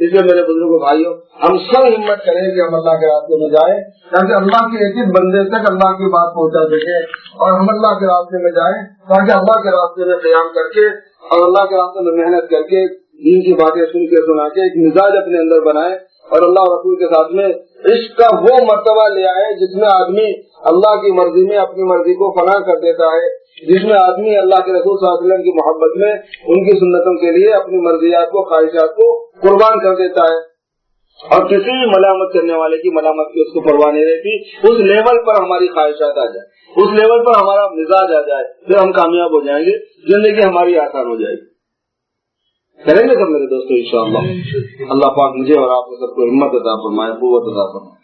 اس لیے میرے بزرگوں بھائیوں ہم سب ہمت کریں کہ ہم اللہ کے راستے میں جائیں تاکہ اللہ کے ایک ایک بندے تک اللہ کی بات پہنچا سکے، اور ہم اللہ کے راستے میں جائیں تاکہ اللہ کے راستے میں قیام کر کے اور اللہ کے راستے میں محنت کر کے دین کی باتیں سن کے سنا کے ایک مزاج اپنے اندر بنائے اور اللہ اور رسول کے ساتھ میں عشق کا وہ مرتبہ لے آئے جس میں آدمی اللہ کی مرضی میں اپنی مرضی کو فنا کر دیتا ہے، جس میں آدمی اللہ کے رسول صلی اللہ علیہ وسلم کی محبت میں ان کی سنتوں کے لیے اپنی مرضیات کو خواہشات کو قربان کر دیتا ہے، اور کسی ملامت کرنے والے کی ملامت کی اس کو پرواہ نہیں رہتی. اس لیول پر ہماری خواہشات آ جائے، اس لیول پر ہمارا مزاج آ جائے، پھر ہم کامیاب ہو جائیں گے، زندگی ہماری آسان ہو جائے گی. کریں گے سب میرے دوستوں انشاءاللہ. اللہ پاک مجھے اور آپ کو سب کو ہمت عطا فرمائے، قوت عطا فرمائے.